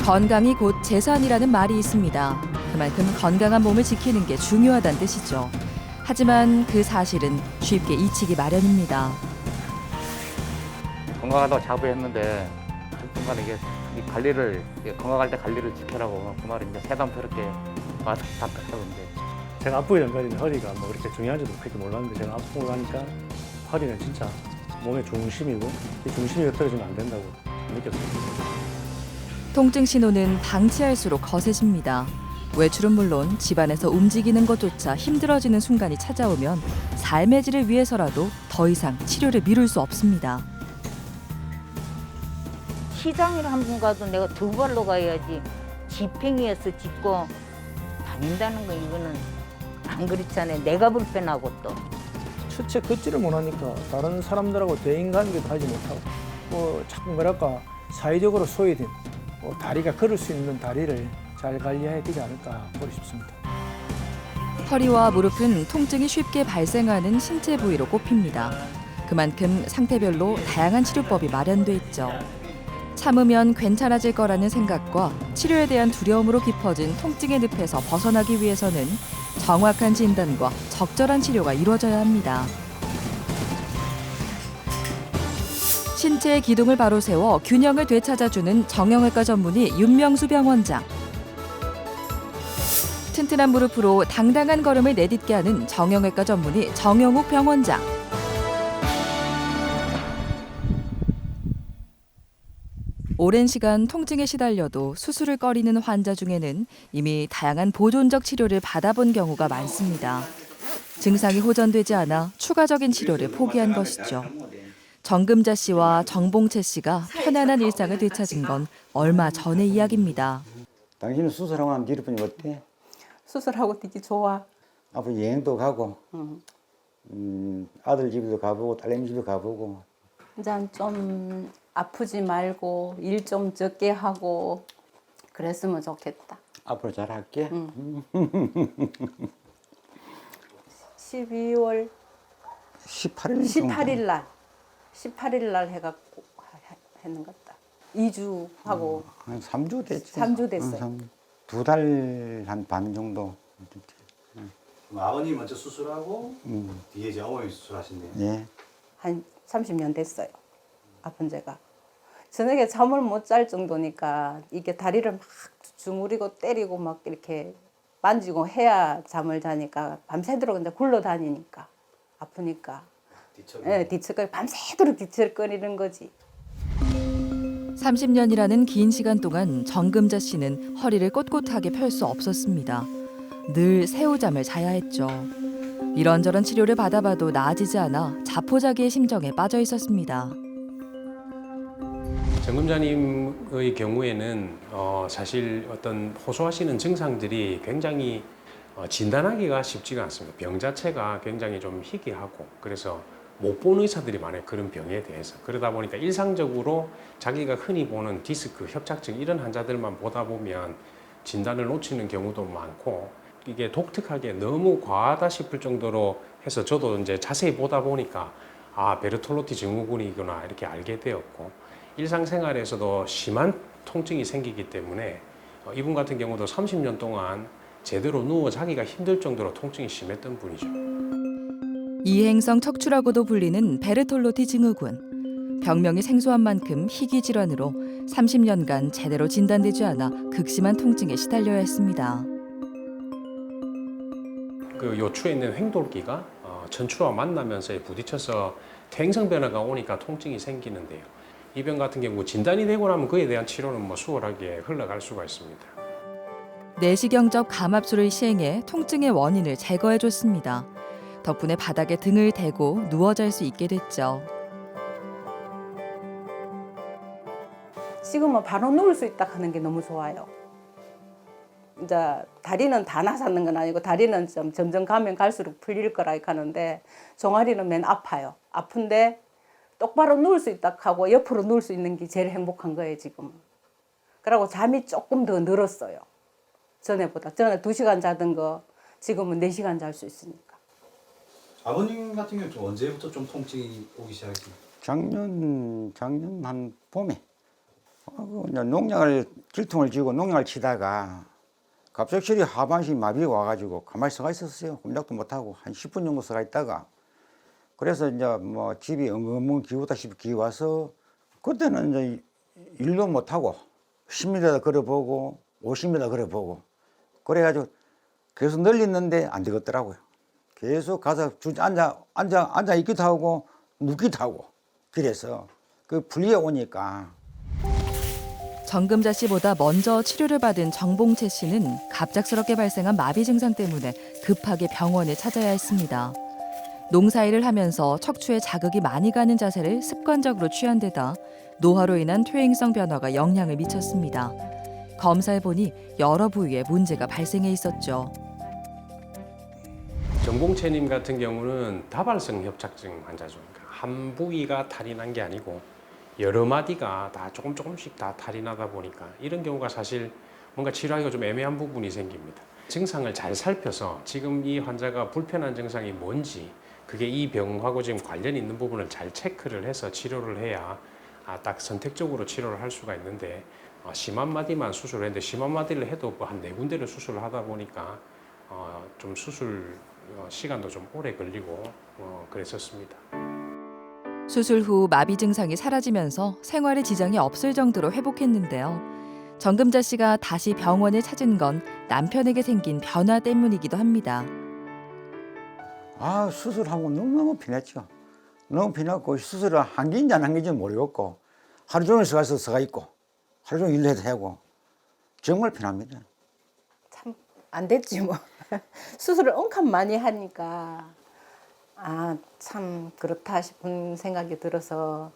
건강이 곧 재산이라는 말이 있습니다. 그만큼 건강한 몸을 지키는 게 중요하다는 뜻이죠. 하지만 그 사실은 쉽게 잊히기 마련입니다. 건강하다고 자부했는데 중간에 이게 이 관리를 건강할 때 관리를 지켜라고 그 말이 이제 새삼스럽게 와서 답답하던데. 제가 아프기 전까지는 허리가 뭐 그렇게 중요한지도 그렇게 몰랐는데 제가 아프고 나니까 허리는 진짜 몸의 중심이고 이 중심이 흐트러지면 안 된다고 느꼈습니다. 통증 신호는 방치할수록 거세집니다. 외출은 물론 집안에서 움직이는 것조차 힘들어지는 순간이 찾아오면 삶의 질을 위해서라도 더 이상 치료를 미룰 수 없습니다. 시장을 한 번 가도 내가 두 발로 가야지 지팽이에서 짚고 다닌다는 거 이거는 안 그렇잖아요. 내가 불편하고 또. 첫째 걷지를 못하니까 다른 사람들하고 대인관계도 하지 못하고 자꾸 뭐랄까 사회적으로 소외된 다리가 걸을 수 있는 다리를 잘 관리해야 되지 않을까 보고 싶습니다. 허리와 무릎은 통증이 쉽게 발생하는 신체 부위로 꼽힙니다. 그만큼 상태별로 다양한 치료법이 마련돼 있죠. 참으면 괜찮아질 거라는 생각과 치료에 대한 두려움으로 깊어진 통증의 늪에서 벗어나기 위해서는 정확한 진단과 적절한 치료가 이루어져야 합니다. 신체의 기둥을 바로 세워 균형을 되찾아주는 정형외과 전문의 윤명수 병원장. 튼튼한 무릎으로 당당한 걸음을 내딛게 하는 정형외과 전문의 정영욱 병원장. 오랜 시간 통증에 시달려도 수술을 꺼리는 환자 중에는 이미 다양한 보존적 치료를 받아본 경우가 많습니다. 증상이 호전되지 않아 추가적인 치료를 포기한 것이죠. 정금자 씨와 정봉채 씨가 편안한 일상을 되찾은 건 얼마 전의 이야기입니다. 당신은 수술하고 나면 기분이 어때? 수술하고 되게 좋아. 앞으로 여행도 가고, 아들 집도 가보고, 딸내미 집도 가보고. 이제 좀 아프지 말고 일 좀 적게 하고 그랬으면 좋겠다. 앞으로 잘할게. 12월 18일 18일 날 해갖고 했는 것 같다. 2주 하고 한 3주 됐지. 3주 됐어요. 2달 한 반 정도. 아버님 먼저 수술하고 뒤에 이제 어머니 수술하신대요. 예. 한 30년 됐어요. 아픈 지가. 저녁에 잠을 못 잘 정도니까 이게 다리를 막 주무리고 때리고 막 이렇게 만지고 해야 잠을 자니까 밤새도록 이제 굴러다니니까 아프니까. 뒤척거리 밤새도록 뒤척거리는 거지. 30년이라는 긴 시간 동안 정금자 씨는 허리를 꼿꼿하게 펼 수 없었습니다. 늘 새우잠을 자야 했죠. 이런저런 치료를 받아봐도 나아지지 않아 자포자기의 심정에 빠져 있었습니다. 정금자님의 경우에는 사실 어떤 호소하시는 증상들이 굉장히 진단하기가 쉽지가 않습니다. 병 자체가 굉장히 좀 희귀하고 그래서 못 보는 의사들이 많아요. 그런 병에 대해서. 그러다 보니까 일상적으로 자기가 흔히 보는 디스크, 협착증 이런 환자들만 보다 보면 진단을 놓치는 경우도 많고 이게 독특하게 너무 과하다 싶을 정도로 해서 저도 이제 자세히 보다 보니까 베르톨로티 증후군이구나 이렇게 알게 되었고 일상생활에서도 심한 통증이 생기기 때문에 이분 같은 경우도 30년 동안 제대로 누워 자기가 힘들 정도로 통증이 심했던 분이죠. 이행성 척추라고도 불리는 베르톨로티 증후군. 병명이 생소한 만큼 희귀 질환으로 30년간 제대로 진단되지 않아 극심한 통증에 시달려야 했습니다. 그 요추에 있는 횡돌기가 전추와 만나면서 부딪혀서 퇴행성 변화가 오니까 통증이 생기는데요. 이 병 같은 경우 진단이 되고 나면 그에 대한 치료는 수월하게 흘러갈 수가 있습니다. 내시경적 감압술을 시행해 통증의 원인을 제거해줬습니다. 덕분에 바닥에 등을 대고 누워 잘 수 있게 됐죠. 지금은 바로 누울 수 있다 하는 게 너무 좋아요. 이제 다리는 다 나섰는 건 아니고 다리는 좀 점점 가면 갈수록 풀릴 거라 하는데 종아리는 맨 아파요. 아픈데 똑바로 누울 수 있다 하고 옆으로 누울 수 있는 게 제일 행복한 거예요, 지금은. 그리고 잠이 조금 더 늘었어요. 전에보다. 전에 2시간 자던 거 지금은 4시간 잘 수 있으니까. 아버님 같은 경우는 좀 언제부터 좀 통증이 오기 시작했습니까? 작년 한 봄에 그냥 농약을 질통을 쥐고 농약을 치다가 갑작스레 하반신 마비가 와가지고 가만히 서가 있었어요. 꼼짝도 못하고 한 10분 정도 서가 있다가 그래서 이제 뭐 집이 엉엉 기우다시피 기와서 그때는 이제 일도 못하고 10m도 걸어보고 50m 걸어보고 그래가지고 계속 널렸는데 안 되겠더라고요. 계속 가서 앉아 있기도 하고 눕기도 하고 그래서 그 분리해 오니까 정금자 씨보다 먼저 치료를 받은 정봉채 씨는 갑작스럽게 발생한 마비 증상 때문에 급하게 병원에 찾아야 했습니다. 농사일을 하면서 척추에 자극이 많이 가는 자세를 습관적으로 취한 데다 노화로 인한 퇴행성 변화가 영향을 미쳤습니다. 검사해보니 여러 부위에 문제가 발생해 있었죠. 정봉채님 같은 경우는 다발성 협착증 환자죠. 그러니까 한 부위가 탈이 난 게 아니고 여러 마디가 다 조금씩 다 탈이 나다 보니까 이런 경우가 사실 뭔가 치료하기가 좀 애매한 부분이 생깁니다. 증상을 잘 살펴서 지금 이 환자가 불편한 증상이 뭔지 그게 이 병하고 지금 관련이 있는 부분을 잘 체크를 해서 치료를 해야 딱 선택적으로 치료를 할 수가 있는데 심한 마디만 수술을 했는데 심한 마디를 해도 한 4군데를 수술을 하다 보니까 좀 수술 시간도 좀 오래 걸리고 그랬었습니다. 수술 후 마비 증상이 사라지면서 생활에 지장이 없을 정도로 회복했는데요. 정금자 씨가 다시 병원을 찾은 건 남편에게 생긴 변화 때문이기도 합니다. 수술하고 너무 편했죠. 너무 편했고 수술을 한 개인지 안 한 개인지 모르겠고 하루 종일 서가 있고 하루 종일 일해도 하고 정말 편합니다. 참 안 됐지 뭐. 수술을 엄청 많이 하니까 참 그렇다 싶은 생각이 들어서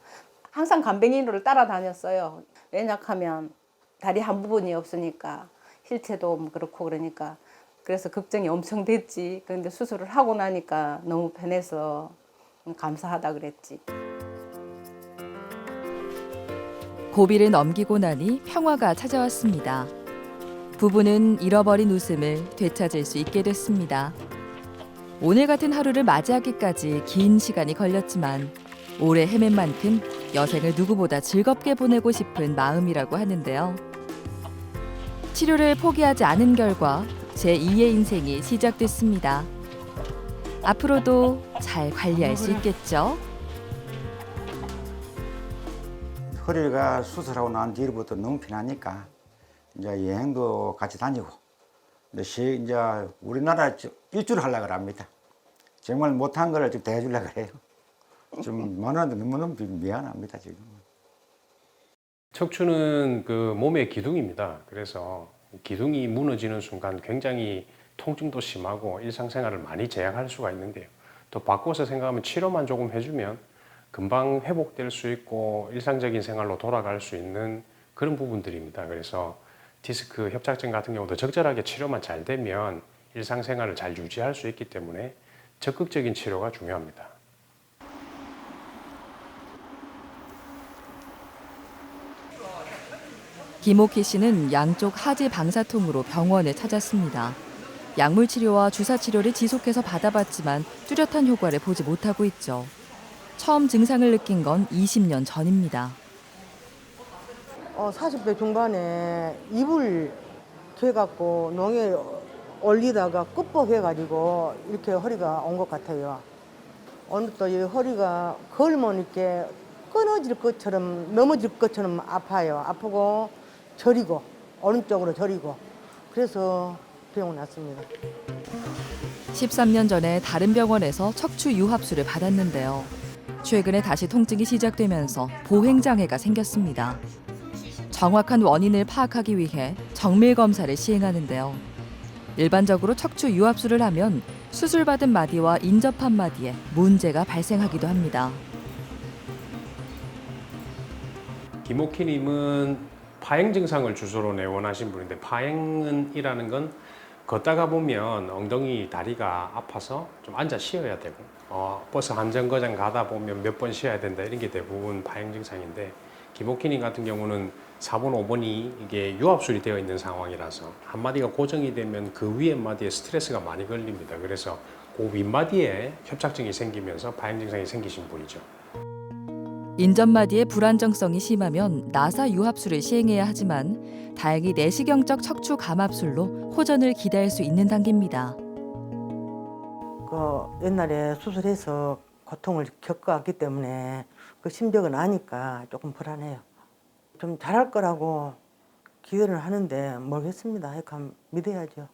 항상 간병인으로 따라다녔어요. 왜냐하면 다리 한 부분이 없으니까 힐체도 그렇고 그러니까 그래서 걱정이 엄청 됐지. 그런데 수술을 하고 나니까 너무 편해서 감사하다 그랬지. 고비를 넘기고 나니 평화가 찾아왔습니다. 부부는 잃어버린 웃음을 되찾을 수 있게 됐습니다. 오늘 같은 하루를 맞이하기까지 긴 시간이 걸렸지만 오래 헤맨 만큼 여생을 누구보다 즐겁게 보내고 싶은 마음이라고 하는데요. 치료를 포기하지 않은 결과 제2의 인생이 시작됐습니다. 앞으로도 잘 관리할 수 있겠죠? 허리가 수술하고 난 뒤로부터 너무 편하니까 이제 여행도 같이 다니고 이제 우리나라 일주를 하려고 합니다. 정말 못한 거를 좀 대해주려고 그래요. 좀 많은데 너무너무 미안합니다 지금. 척추는 그 몸의 기둥입니다. 그래서 기둥이 무너지는 순간 굉장히 통증도 심하고 일상생활을 많이 제약할 수가 있는데요. 또 바꿔서 생각하면 치료만 조금 해주면 금방 회복될 수 있고 일상적인 생활로 돌아갈 수 있는 그런 부분들입니다. 그래서 디스크 협착증 같은 경우도 적절하게 치료만 잘 되면 일상생활을 잘 유지할 수 있기 때문에 적극적인 치료가 중요합니다. 김옥희 씨는 양쪽 하지 방사통으로 병원을 찾았습니다. 약물 치료와 주사 치료를 지속해서 받아봤지만 뚜렷한 효과를 보지 못하고 있죠. 처음 증상을 느낀 건 20년 전입니다. 40대 중반에 이불 개갖고 농에 올리다가 끝법해가지고 이렇게 허리가 온 것 같아요. 오늘 또 이 허리가 걸으면 이렇게 끊어질 것처럼 넘어질 것처럼 아파요. 아프고 저리고 오른쪽으로 저리고 그래서 병원 왔습니다. 13년 전에 다른 병원에서 척추 유합술을 받았는데요. 최근에 다시 통증이 시작되면서 보행장애가 생겼습니다. 정확한 원인을 파악하기 위해 정밀 검사를 시행하는데요. 일반적으로 척추 유합술을 하면 수술받은 마디와 인접한 마디에 문제가 발생하기도 합니다. 김옥희님은 파행 증상을 주소로 내원하신 분인데 파행이라는 건 걷다가 보면 엉덩이 다리가 아파서 좀 앉아 쉬어야 되고 버스 한 정거장 가다 보면 몇 번 쉬어야 된다 이런 게 대부분 파행 증상인데 김옥희님 같은 경우는 4번, 5번이 이게 유합술이 되어 있는 상황이라서 한 마디가 고정이 되면 그 위에 마디에 스트레스가 많이 걸립니다. 그래서 그 윗마디에 협착증이 생기면서 파행 증상이 생기신 분이죠. 인전마디의 불안정성이 심하면 나사 유합술을 시행해야 하지만 다행히 내시경적 척추 감압술로 호전을 기대할 수 있는 단계입니다. 옛날에 수술해서 고통을 겪어왔기 때문에 그 심정은 아니까 조금 불안해요. 좀 잘할 거라고 기대를 하는데 모르겠습니다. 약간 믿어야죠.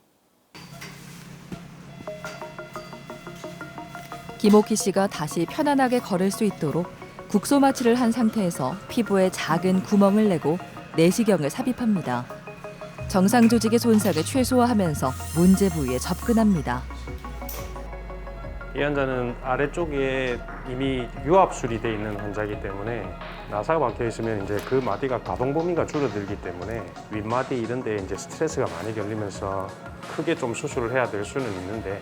김옥희 씨가 다시 편안하게 걸을 수 있도록 국소 마취를 한 상태에서 피부에 작은 구멍을 내고 내시경을 삽입합니다. 정상 조직의 손상을 최소화하면서 문제 부위에 접근합니다. 이 환자는 아래쪽에 이미 유압술이 돼 있는 환자이기 때문에 나사가 박혀 있으면 이제 그 마디가 가동 범위가 줄어들기 때문에 윗마디 이런 데 이제 스트레스가 많이 걸리면서 크게 좀 수술을 해야 될 수는 있는데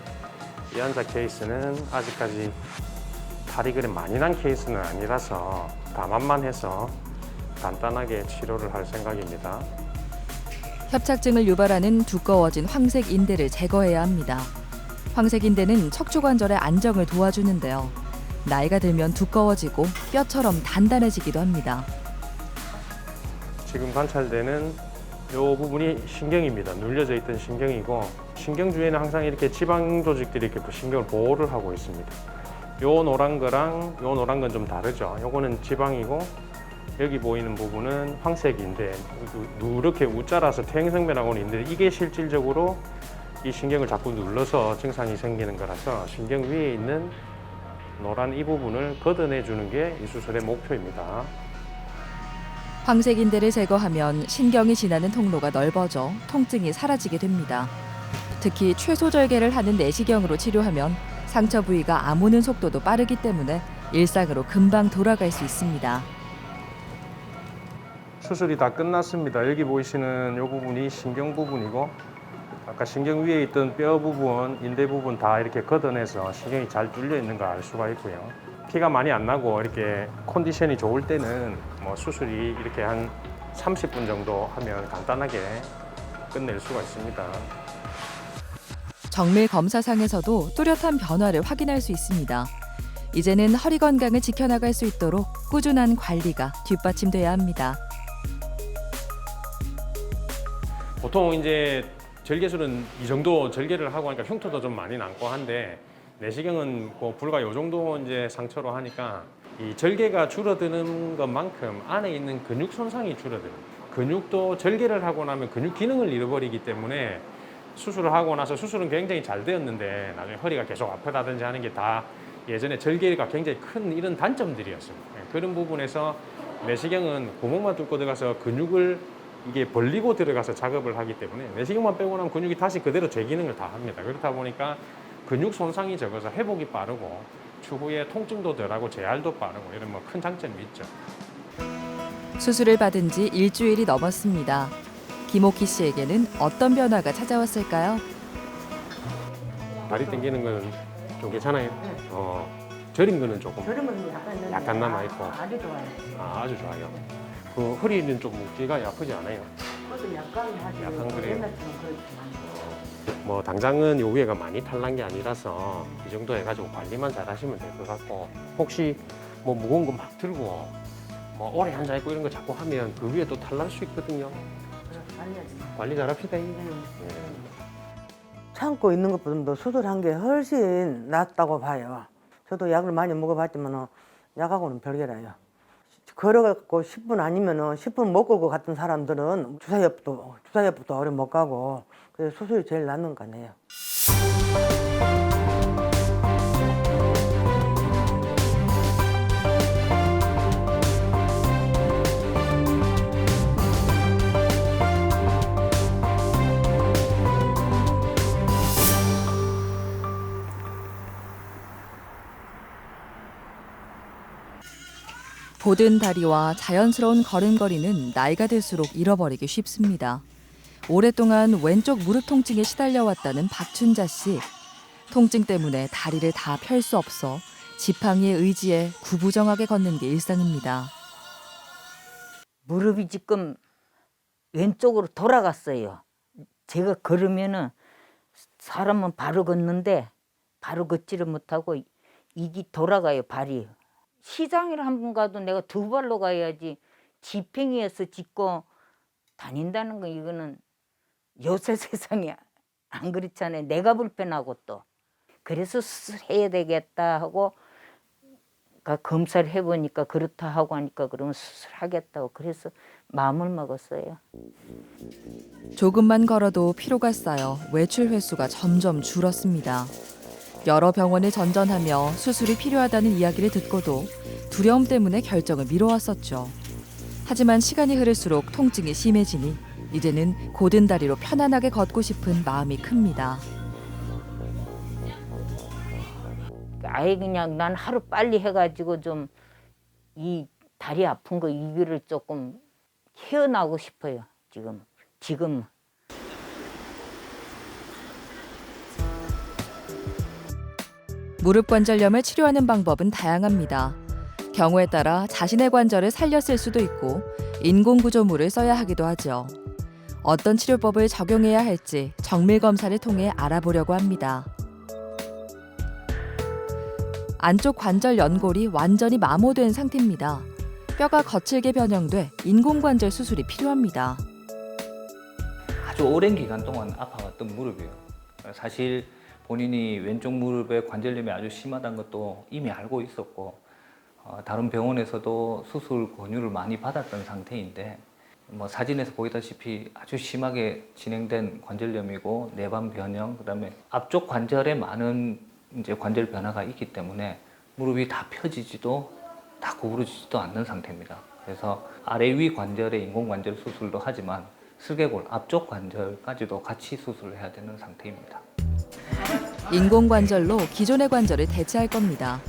이 환자 케이스는 아직까지 탈이 그래 많이 난 케이스는 아니라서 감압만 해서 간단하게 치료를 할 생각입니다. 협착증을 유발하는 두꺼워진 황색 인대를 제거해야 합니다. 황색 인대는 척추 관절의 안정을 도와주는데요. 나이가 들면 두꺼워지고 뼈처럼 단단해지기도 합니다. 지금 관찰되는 이 부분이 신경입니다. 눌려져 있던 신경이고 신경 주위에는 항상 이렇게 지방 조직들이 이렇게 신경을 보호를 하고 있습니다. 요 노란 거랑 요 노란 건 좀 다르죠. 요거는 지방이고 여기 보이는 부분은 황색인데 누렇게 우자라서 퇴행성변하고는 있는데 이게 실질적으로 이 신경을 자꾸 눌러서 증상이 생기는 거라서 신경 위에 있는 노란 이 부분을 걷어내 주는 게 이 수술의 목표입니다. 황색 인대를 제거하면 신경이 지나는 통로가 넓어져 통증이 사라지게 됩니다. 특히 최소절개를 하는 내시경으로 치료하면 상처 부위가 아무는 속도도 빠르기 때문에 일상으로 금방 돌아갈 수 있습니다. 수술이 다 끝났습니다. 여기 보이시는 이 부분이 신경 부분이고 아까 신경 위에 있던 뼈 부분, 인대 부분 다 이렇게 걷어내서 신경이 잘 뚫려 있는 걸 알 수가 있고요. 피가 많이 안 나고 이렇게 컨디션이 좋을 때는 뭐 수술이 이렇게 한 30분 정도 하면 간단하게 끝낼 수가 있습니다. 정밀 검사상에서도 뚜렷한 변화를 확인할 수 있습니다. 이제는 허리 건강을 지켜나갈 수 있도록 꾸준한 관리가 뒷받침돼야 합니다. 보통 이제 절개술은 이 정도 절개를 하고 하니까 흉터도 좀 많이 남고 한데 내시경은 뭐 불과 요 정도 이제 상처로 하니까 이 절개가 줄어드는 것만큼 안에 있는 근육 손상이 줄어들어요. 근육도 절개를 하고 나면 근육 기능을 잃어버리기 때문에 수술을 하고 나서 수술은 굉장히 잘 되었는데 나중에 허리가 계속 아프다든지 하는 게 다 예전에 절개가 굉장히 큰 이런 단점들이었습니다. 그런 부분에서 내시경은 구멍만 뚫고 들어가서 근육을 이게 벌리고 들어가서 작업을 하기 때문에 내시경만 빼고 나면 근육이 다시 그대로 제 기능을 다 합니다. 그렇다 보니까 근육 손상이 적어서 회복이 빠르고 추후에 통증도 덜하고 재활도 빠르고 이런 뭐 큰 장점이 있죠. 수술을 받은 지 일주일이 넘었습니다. 김옥희 씨에게는 어떤 변화가 찾아왔을까요? 다리 당기는 건 좀 괜찮아요? 저린 거는 조금 저런 건 약간 남아있고 아주 좋아요. 아주 좋아요. 그 허리는 좀 묵기가 아프지 않아요? 그것도 약간 하죠. 약간 그래요? 옛날처럼 그렇지만. 뭐 당장은 요 위에가 많이 탈난 게 아니라서 이 정도 해가지고 관리만 잘 하시면 될 것 같고 혹시 뭐 무거운 거 막 들고 뭐 오래 앉아 있고 이런 거 자꾸 하면 그 위에 또 탈날 수 있거든요. 관리 잘 합시다. 참고 있는 것보다 수술한 게 훨씬 낫다고 봐요. 저도 약을 많이 먹어봤지만 약하고는 별개라요. 걸어갖고 10분 아니면 10분 못 걸고 갔던 사람들은 주사협도 오래 못 가고 그래서 수술이 제일 낫는 거네요. 보든 다리와 자연스러운 걸음걸이는 나이가 들수록 잃어버리기 쉽습니다. 오랫동안 왼쪽 무릎 통증에 시달려왔다는 박춘자 씨. 통증 때문에 다리를 다 펼 수 없어 지팡이의 의지에 구부정하게 걷는 게 일상입니다. 무릎이 지금 왼쪽으로 돌아갔어요. 제가 걸으면은 사람은 바로 걷는데 바로 걷지를 못하고 이게 돌아가요, 발이. 시장을 한 번 가도 내가 두 발로 가야지 지팽이에서 짚고 다닌다는 거 이거는 요새 세상에 안 그렇잖아요. 내가 불편하고 또. 그래서 수술해야 되겠다 하고 검사를 해보니까 그렇다 하고 하니까 그러면 수술하겠다고 그래서 마음을 먹었어요. 조금만 걸어도 피로가 쌓여 외출 횟수가 점점 줄었습니다. 여러 병원을 전전하며 수술이 필요하다는 이야기를 듣고도 두려움 때문에 결정을 미뤄왔었죠. 하지만 시간이 흐를수록 통증이 심해지니 이제는 곧은 다리로 편안하게 걷고 싶은 마음이 큽니다. 아예 그냥 난 하루 빨리 해가지고 좀 이 다리 아픈 거 이거를 조금 헤어나고 싶어요. 지금. 무릎 관절염을 치료하는 방법은 다양합니다. 경우에 따라 자신의 관절을 살려 쓸 수도 있고 인공구조물을 써야 하기도 하죠. 어떤 치료법을 적용해야 할지 정밀 검사를 통해 알아보려고 합니다. 안쪽 관절 연골이 완전히 마모된 상태입니다. 뼈가 거칠게 변형돼 인공관절 수술이 필요합니다. 아주 오랜 기간 동안 아파왔던 무릎이에요. 사실 본인이 왼쪽 무릎에 관절염이 아주 심하다는 것도 이미 알고 있었고 다른 병원에서도 수술 권유를 많이 받았던 상태인데 사진에서 보이다시피 아주 심하게 진행된 관절염이고 내반 변형, 그다음에 앞쪽 관절에 많은 이제 관절 변화가 있기 때문에 무릎이 다 펴지지도 다 구부러지지도 않는 상태입니다. 그래서 아래 위 관절의 인공관절 수술도 하지만 슬개골 앞쪽 관절까지도 같이 수술을 해야 되는 상태입니다. 인공관절로 기존의 관절을 대체할 겁니다.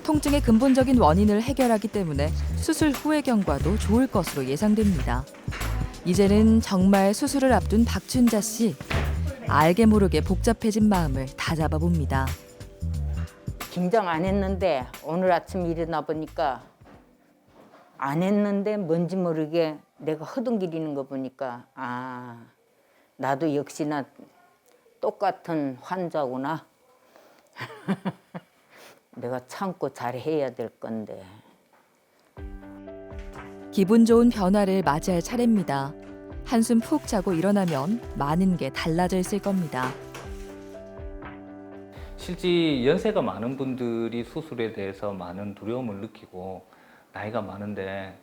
통증의 근본적인 원인을 해결하기 때문에 수술 후의 경과도 좋을 것으로 예상됩니다. 이제는 정말 수술을 앞둔 박춘자 씨. 알게 모르게 복잡해진 마음을 다잡아 봅니다. 긴장 안 했는데 오늘 아침 일어나 보니까 안 했는데 뭔지 모르게 내가 허둥기리는 거 보니까 나도 역시나 똑같은 환자구나. 내가 참고 잘해야 될 건데. 기분 좋은 변화를 맞이할 차례입니다. 한숨 푹 자고 일어나면 많은 게 달라져 있을 겁니다. 실제 연세가 많은 분들이 수술에 대해서 많은 두려움을 느끼고 나이가 많은데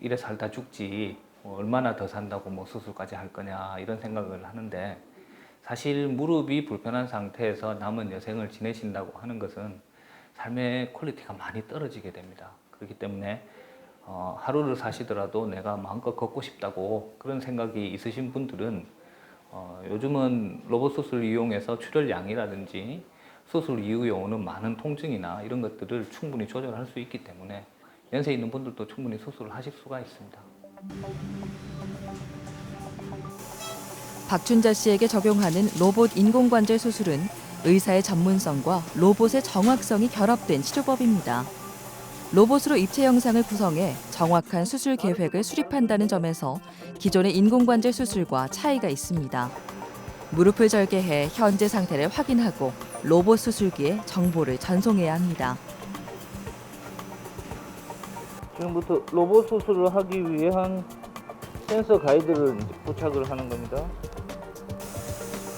이래 살다 죽지 얼마나 더 산다고 수술까지 할 거냐 이런 생각을 하는데 사실 무릎이 불편한 상태에서 남은 여생을 지내신다고 하는 것은 삶의 퀄리티가 많이 떨어지게 됩니다. 그렇기 때문에 하루를 사시더라도 내가 마음껏 걷고 싶다고 그런 생각이 있으신 분들은 요즘은 로봇 수술 이용해서 출혈량이라든지 수술 이후에 오는 많은 통증이나 이런 것들을 충분히 조절할 수 있기 때문에 연세 있는 분들도 충분히 수술을 하실 수가 있습니다. 박춘자 씨에게 적용하는 로봇 인공관절 수술은 의사의 전문성과 로봇의 정확성이 결합된 치료법입니다. 로봇으로 입체 영상을 구성해 정확한 수술 계획을 수립한다는 점에서 기존의 인공관절 수술과 차이가 있습니다. 무릎을 절개해 현재 상태를 확인하고 로봇 수술기에 정보를 전송해야 합니다. 지금부터 로봇 수술을 하기 위한 센서 가이드를 부착을 하는 겁니다.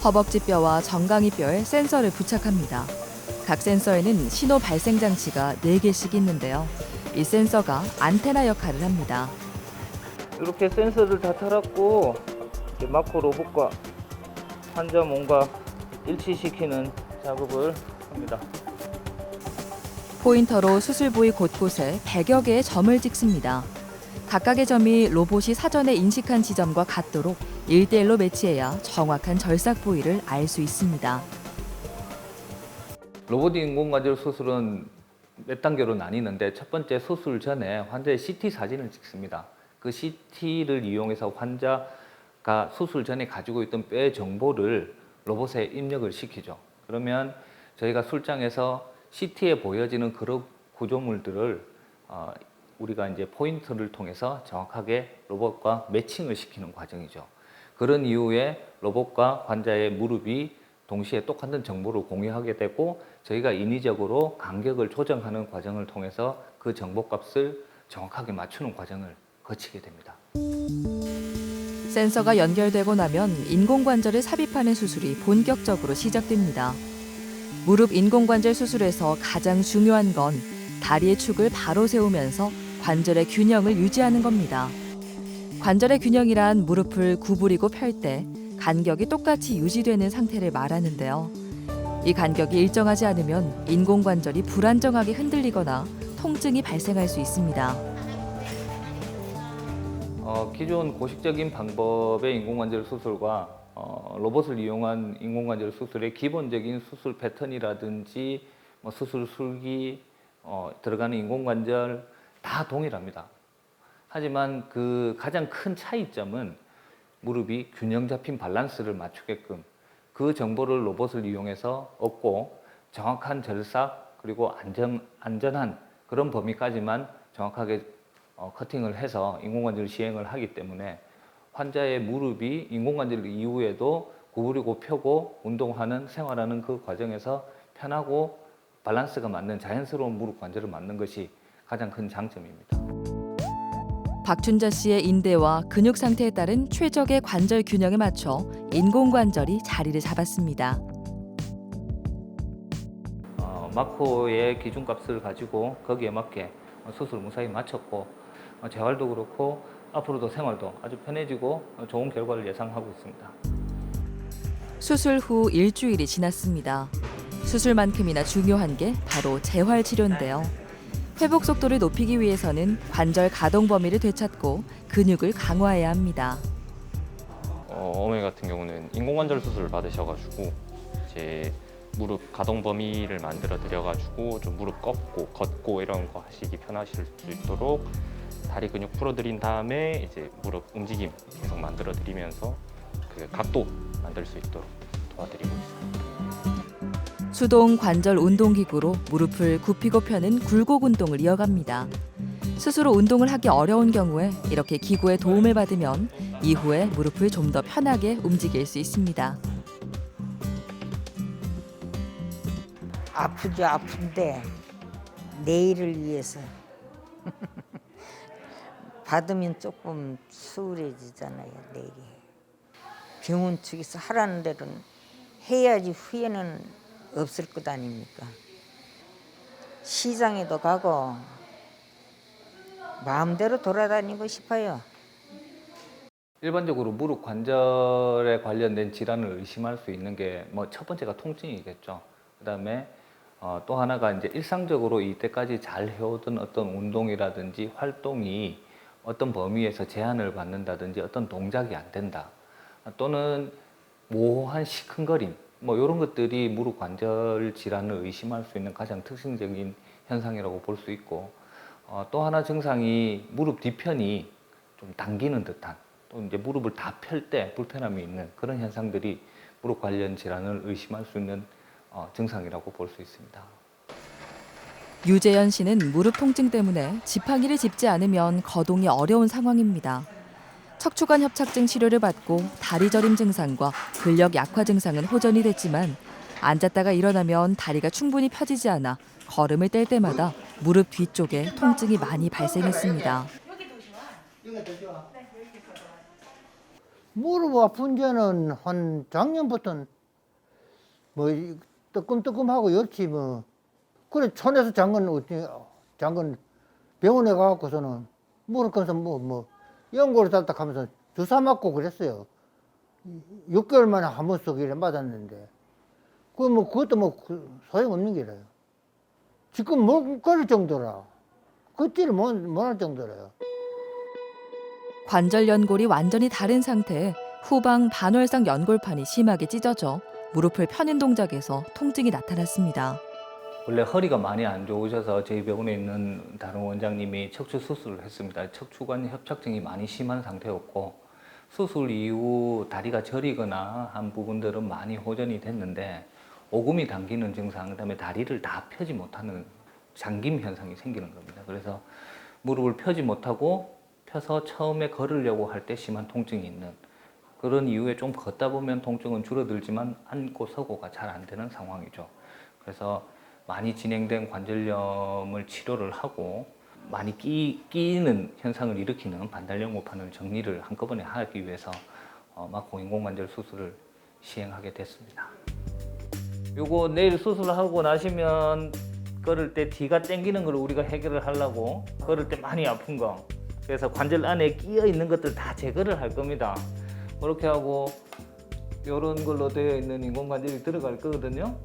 허벅지 뼈와 정강이 뼈에 센서를 부착합니다. 각 센서에는 신호 발생 장치가 4개씩 있는데요. 이 센서가 안테나 역할을 합니다. 이렇게 센서를 다 달았고 마코 로봇과 환자 몸과 일치시키는 작업을 합니다. 포인터로 수술 부위 곳곳에 100여 개의 점을 찍습니다. 각각의 점이 로봇이 사전에 인식한 지점과 같도록 1대1로 매치해야 정확한 절삭 부위를 알 수 있습니다. 로봇 인공관절 수술은 몇 단계로 나뉘는데 첫 번째 수술 전에 환자의 CT 사진을 찍습니다. 그 CT를 이용해서 환자가 수술 전에 가지고 있던 뼈의 정보를 로봇에 입력을 시키죠. 그러면 저희가 술장에서 CT에 보여지는 그런 구조물들을 우리가 이제 포인터를 통해서 정확하게 로봇과 매칭을 시키는 과정이죠. 그런 이후에 로봇과 환자의 무릎이 동시에 똑같은 정보를 공유하게 되고 저희가 인위적으로 간격을 조정하는 과정을 통해서 그 정보값을 정확하게 맞추는 과정을 거치게 됩니다. 센서가 연결되고 나면 인공관절을 삽입하는 수술이 본격적으로 시작됩니다. 무릎 인공관절 수술에서 가장 중요한 건 다리의 축을 바로 세우면서 관절의 균형을 유지하는 겁니다. 관절의 균형이란 무릎을 구부리고 펼 때 간격이 똑같이 유지되는 상태를 말하는데요. 이 간격이 일정하지 않으면 인공관절이 불안정하게 흔들리거나 통증이 발생할 수 있습니다. 기존 고식적인 방법의 인공관절 수술과 로봇을 이용한 인공관절 수술의 기본적인 수술 패턴이라든지 수술 술기, 들어가는 인공관절 다 동일합니다. 하지만 그 가장 큰 차이점은 무릎이 균형 잡힌 밸런스를 맞추게끔 그 정보를 로봇을 이용해서 얻고 정확한 절삭 그리고 안전한 그런 범위까지만 정확하게 커팅을 해서 인공관절 시행을 하기 때문에 환자의 무릎이 인공관절 이후에도 구부리고 펴고 운동하는 생활하는 그 과정에서 편하고 밸런스가 맞는 자연스러운 무릎 관절을 맞는 것이 가장 큰 장점입니다. 박춘자 씨의 인대와 근육 상태에 따른 최적의 관절 균형에 맞춰 인공관절이 자리를 잡았습니다. 마코의 기준값을 가지고 거기에 맞게 수술 무사히 마쳤고 재활도 그렇고 앞으로도 생활도 아주 편해지고 좋은 결과를 예상하고 있습니다. 수술 후 일주일이 지났습니다. 수술만큼이나 중요한 게 바로 재활 치료인데요. 회복 속도를 높이기 위해서는 관절 가동 범위를 되찾고 근육을 강화해야 합니다. 어머니 같은 경우는 인공관절 수술을 받으셔가지고 이제 무릎 가동 범위를 만들어 드려가지고 좀 무릎 걷고 이런 거 하시기 편하실 수 있도록 다리 근육 풀어드린 다음에 이제 무릎 움직임 계속 만들어 드리면서 그 각도 만들 수 있도록 도와드리고 있습니다. 수동 관절 운동기구로 무릎을 굽히고 펴는 굴곡 운동을 이어갑니다. 스스로 운동을 하기 어려운 경우에 이렇게 기구의 도움을 받으면 이후에 무릎을 좀 더 편하게 움직일 수 있습니다. 아프죠, 아픈데 내일을 위해서 받으면 조금 수월해지잖아요, 내일이. 병원 측에서 하라는 대로는 해야지 후회는 없을 것 아닙니까? 시장에도 가고 마음대로 돌아다니고 싶어요. 일반적으로 무릎 관절에 관련된 질환을 의심할 수 있는 게 첫 번째가 통증이겠죠. 그다음에 또 하나가 이제 일상적으로 이때까지 잘 해오던 어떤 운동이라든지 활동이 어떤 범위에서 제한을 받는다든지 어떤 동작이 안 된다. 또는 모호한 시큰거림, 이런 것들이 무릎 관절 질환을 의심할 수 있는 가장 특징적인 현상이라고 볼 수 있고, 또 하나 증상이 무릎 뒤편이 좀 당기는 듯한, 또 이제 무릎을 다 펼 때 불편함이 있는 그런 현상들이 무릎 관련 질환을 의심할 수 있는 증상이라고 볼 수 있습니다. 유재현 씨는 무릎 통증 때문에 지팡이를 짚지 않으면 거동이 어려운 상황입니다. 척추관 협착증 치료를 받고 다리 저림 증상과 근력 약화 증상은 호전이 됐지만 앉았다가 일어나면 다리가 충분히 펴지지 않아 걸음을 뗄 때마다 무릎 뒤쪽에 통증이 많이 발생했습니다. 무릎 아픈 게는 한 작년부터 뜨끔뜨끔하고 였지 뭐. 그래 촌에서 장건 병원에 가갖고서는 무릎 검사 연골을 딱딱하면서 주사 맞고 그랬어요. 6개월 만에 한 번씩 이래 맞았는데 그것도 소용없는 게래요. 지금 못 걸을 정도라. 걷지를 못할 정도래요. 관절 연골이 완전히 다른 상태에 후방 반월상 연골판이 심하게 찢어져 무릎을 펴는 동작에서 통증이 나타났습니다. 원래 허리가 많이 안 좋으셔서 저희 병원에 있는 다른 원장님이 척추 수술을 했습니다. 척추관 협착증이 많이 심한 상태였고 수술 이후 다리가 저리거나 한 부분들은 많이 호전이 됐는데 오금이 당기는 증상, 그다음에 다리를 다 펴지 못하는 잠김 현상이 생기는 겁니다. 그래서 무릎을 펴지 못하고 펴서 처음에 걸으려고 할 때 심한 통증이 있는 그런 이후에 좀 걷다 보면 통증은 줄어들지만 앉고 서고가 잘 안 되는 상황이죠. 그래서 많이 진행된 관절염을 치료를 하고 많이 끼는 현상을 일으키는 반달연골판을 정리를 한꺼번에 하기 위해서 막고 인공관절 수술을 시행하게 됐습니다. 요거 내일 수술하고 나시면 걸을 때 뒤가 당기는 걸 우리가 해결을 하려고 걸을 때 많이 아픈 거, 그래서 관절 안에 끼어 있는 것들 다 제거를 할 겁니다. 그렇게 하고 이런 걸로 되어 있는 인공관절이 들어갈 거거든요.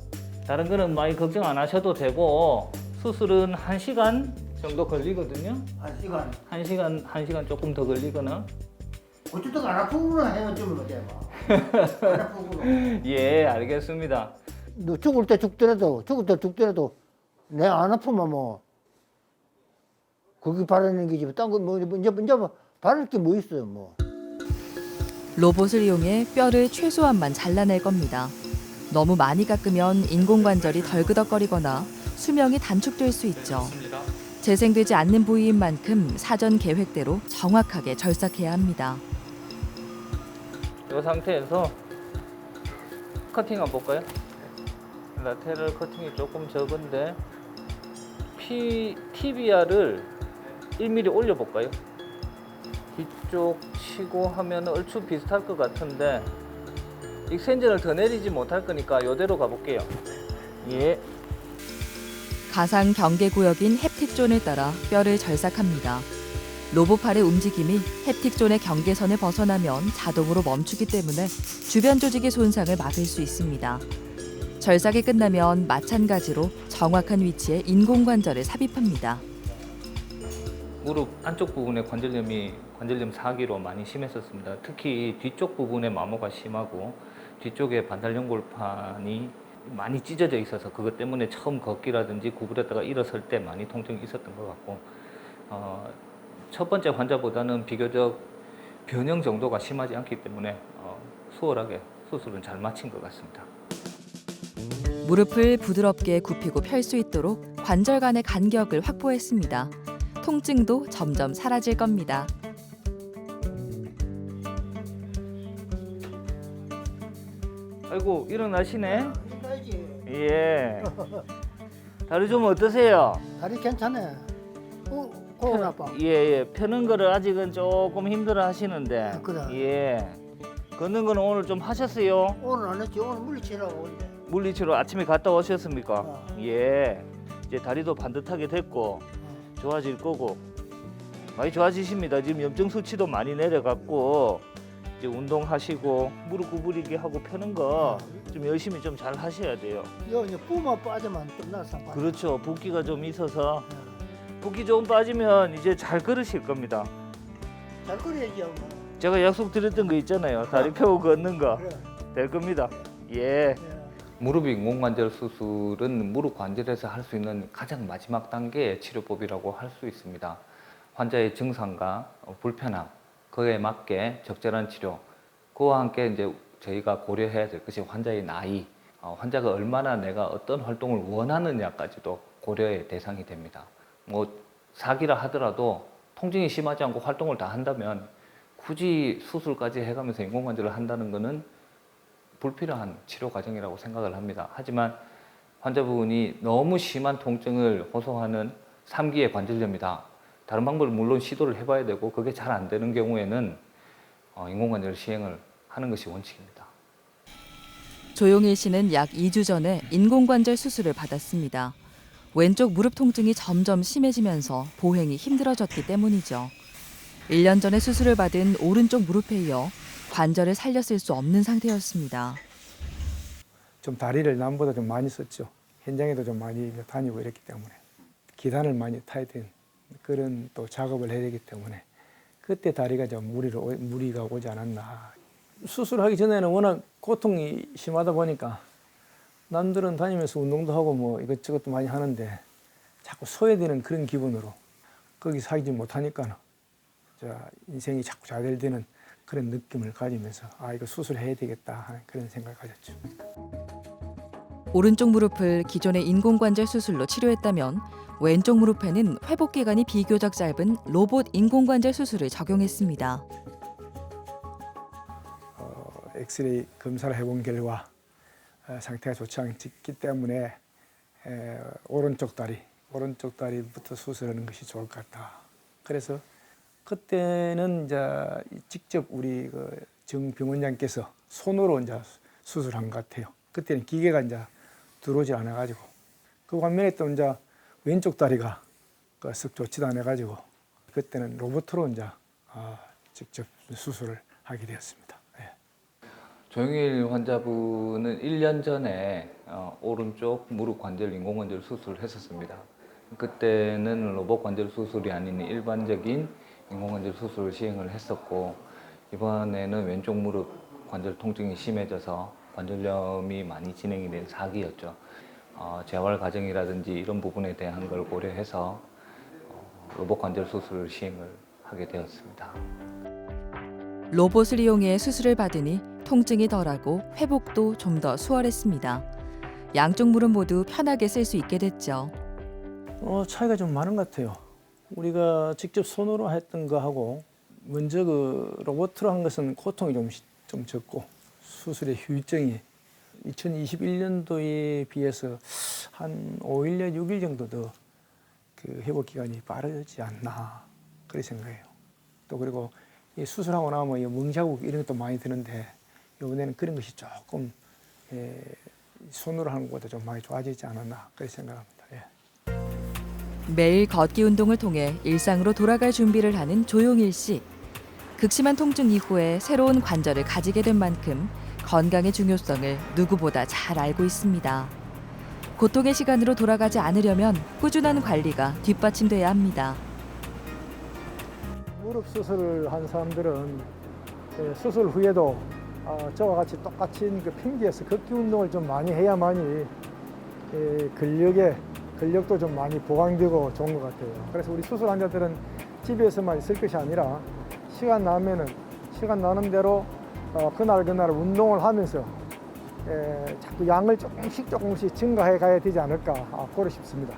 다른 거는 많이 걱정 안 하셔도 되고 수술은 1시간 정도 걸리거든요. 1시간? 1시간 조금 더 걸리거나. 어쨌든 안 아프구나 해면 좀 어때 봐. 안 아프구나. 예, 알겠습니다. 너 죽을 때 죽더라도 내 안 아프면 뭐 거기 바라는 게지. 딴 거 뭐 이제 바랄 게 뭐 있어요 뭐. 로봇을 이용해 뼈를 최소한만 잘라낼 겁니다. 너무 많이 깎으면 인공관절이 덜그덕거리거나 수명이 단축될 수 있죠. 재생되지 않는 부위인 만큼 사전 계획대로 정확하게 절삭해야 합니다. 이 상태에서 커팅 한번 볼까요? 라테럴 커팅이 조금 적은데 티비아를 1mm 올려볼까요? 뒤쪽 치고 하면 얼추 비슷할 것 같은데 익스텐전을 더 내리지 못할 거니까 이대로 가볼게요. 예. 가상 경계 구역인 햅틱존을 따라 뼈를 절삭합니다. 로봇팔의 움직임이 햅틱존의 경계선을 벗어나면 자동으로 멈추기 때문에 주변 조직의 손상을 막을 수 있습니다. 절삭이 끝나면 마찬가지로 정확한 위치에 인공관절을 삽입합니다. 무릎 안쪽 부분에 관절염 사기로 많이 심했었습니다. 특히 뒤쪽 부분에 마모가 심하고 뒤쪽에 반달연골판이 많이 찢어져 있어서 그것 때문에 처음 걷기라든지 구부렸다가 일어설 때 많이 통증이 있었던 것 같고 첫 번째 환자보다는 비교적 변형 정도가 심하지 않기 때문에 수월하게 수술은 잘 마친 것 같습니다. 무릎을 부드럽게 굽히고 펼 수 있도록 관절 간의 간격을 확보했습니다. 통증도 점점 사라질 겁니다. 아이고 일어나시네. 예. 다리 좀 어떠세요? 다리 괜찮네. 고운 아파. 예. 펴는 거를 아직은 조금 힘들어 하시는데. 그래. 예. 걷는 거는 오늘 좀 하셨어요? 오늘 안 했지. 오늘 물리치라고 온대. 물리치료 아침에 갔다 오셨습니까? 예. 이제 다리도 반듯하게 됐고 좋아질 거고 많이 좋아지십니다. 지금 염증 수치도 많이 내려갔고 이제 운동하시고 무릎 구부리기 하고 펴는 거 좀 열심히 좀 잘 하셔야 돼요. 이제 뿜어 빠지면 끝났어. 그렇죠. 붓기가 좀 있어서 붓기 좀 빠지면 이제 잘 걸으실 겁니다. 잘 걸어야죠. 제가 약속 드렸던 거 있잖아요. 다리 펴고 걷는 거 될 겁니다. 예. 무릎 인공관절 수술은 무릎 관절에서 할 수 있는 가장 마지막 단계의 치료법이라고 할 수 있습니다. 환자의 증상과 불편함, 그에 맞게 적절한 치료, 그와 함께 이제 저희가 고려해야 될 것이 환자의 나이, 환자가 얼마나 내가 어떤 활동을 원하느냐까지도 고려의 대상이 됩니다. 뭐 사기라 하더라도 통증이 심하지 않고 활동을 다 한다면 굳이 수술까지 해가면서 인공관절을 한다는 것은 불필요한 치료 과정이라고 생각을 합니다. 하지만 환자분이 너무 심한 통증을 호소하는 3기의 관절염이다. 다른 방법을 물론 시도를 해봐야 되고 그게 잘 안 되는 경우에는 인공관절 시행을 하는 것이 원칙입니다. 조용일 씨는 약 2주 전에 인공관절 수술을 받았습니다. 왼쪽 무릎 통증이 점점 심해지면서 보행이 힘들어졌기 때문이죠. 1년 전에 수술을 받은 오른쪽 무릎에 이어 관절을 살렸을 수 없는 상태였습니다. 좀 다리를 남보다 좀 많이 썼죠. 현장에도 좀 많이 다니고 이랬기 때문에 계단을 많이 타야 되는 그런 또 작업을 해야 되기 때문에 그때 다리가 좀 무리가 오지 않았나. 수술하기 전에는 워낙 고통이 심하다 보니까 남들은 다니면서 운동도 하고 뭐 이것저것도 많이 하는데 자꾸 소외되는 그런 기분으로 거기서 하지 못하니까 인생이 자꾸 좌절되는 그런 느낌을 가지면서 이거 수술해야 되겠다 하는 그런 생각을 가졌죠. 오른쪽 무릎을 기존의 인공관절 수술로 치료했다면 왼쪽 무릎에는 회복 기간이 비교적 짧은 로봇 인공관절 수술을 적용했습니다. 엑스레이 검사를 해본 결과 상태가 좋지 않기 때문에 오른쪽 다리부터 수술하는 것이 좋을 것 같다. 그래서 그때는 이제 직접 우리 정 병원장께서 손으로 이제 수술한 것 같아요. 그때는 기계가 이제 들어오지 않아가지고 그 반면에 또 이제 왼쪽 다리가 썩 좋지도 않아가지고 그때는 로봇으로 이제 직접 수술을 하게 되었습니다. 예. 조영일 환자분은 1년 전에 오른쪽 무릎 관절 인공관절 수술을 했었습니다. 그때는 로봇 관절 수술이 아닌 일반적인 인공관절 수술을 시행을 했었고 이번에는 왼쪽 무릎 관절 통증이 심해져서 관절염이 많이 진행이 된 사기였죠. 재활 과정이라든지 이런 부분에 대한 걸 고려해서 로봇 관절 수술을 시행을 하게 되었습니다. 로봇을 이용해 수술을 받으니 통증이 덜하고 회복도 좀 더 수월했습니다. 양쪽 무릎 모두 편하게 쓸 수 있게 됐죠. 차이가 좀 많은 것 같아요. 우리가 직접 손으로 했던 거하고 먼저 로봇으로 한 것은 고통이 좀 적고 수술의 후유증이 2021년도에 비해서 한 5일에서 6일 정도 더 회복 기간이 빠르지 않나 그렇게 생각해요. 또 그리고 이 수술하고 나면 멍자국 이런 것도 많이 드는데 이번에는 그런 것이 조금 손으로 하는 것보다 좀 많이 좋아지지 않았나 그렇게 생각합니다. 예. 매일 걷기 운동을 통해 일상으로 돌아갈 준비를 하는 조용일 씨. 극심한 통증 이후에 새로운 관절을 가지게 된 만큼 건강의 중요성을 누구보다 잘 알고 있습니다. 고통의 시간으로 돌아가지 않으려면 꾸준한 관리가 뒷받침돼야 합니다. 무릎 수술을 한 사람들은 수술 후에도 저와 같이 똑같이 핑계에서 걷기 운동을 좀 많이 해야만이 근력도 좀 많이 보강되고 좋은 것 같아요. 그래서 우리 수술 환자들은 집에서만 있을 것이 아니라 시간 나는 대로 그날 운동을 하면서 자꾸 양을 조금씩 증가해 가야 되지 않을까 그러 싶습니다.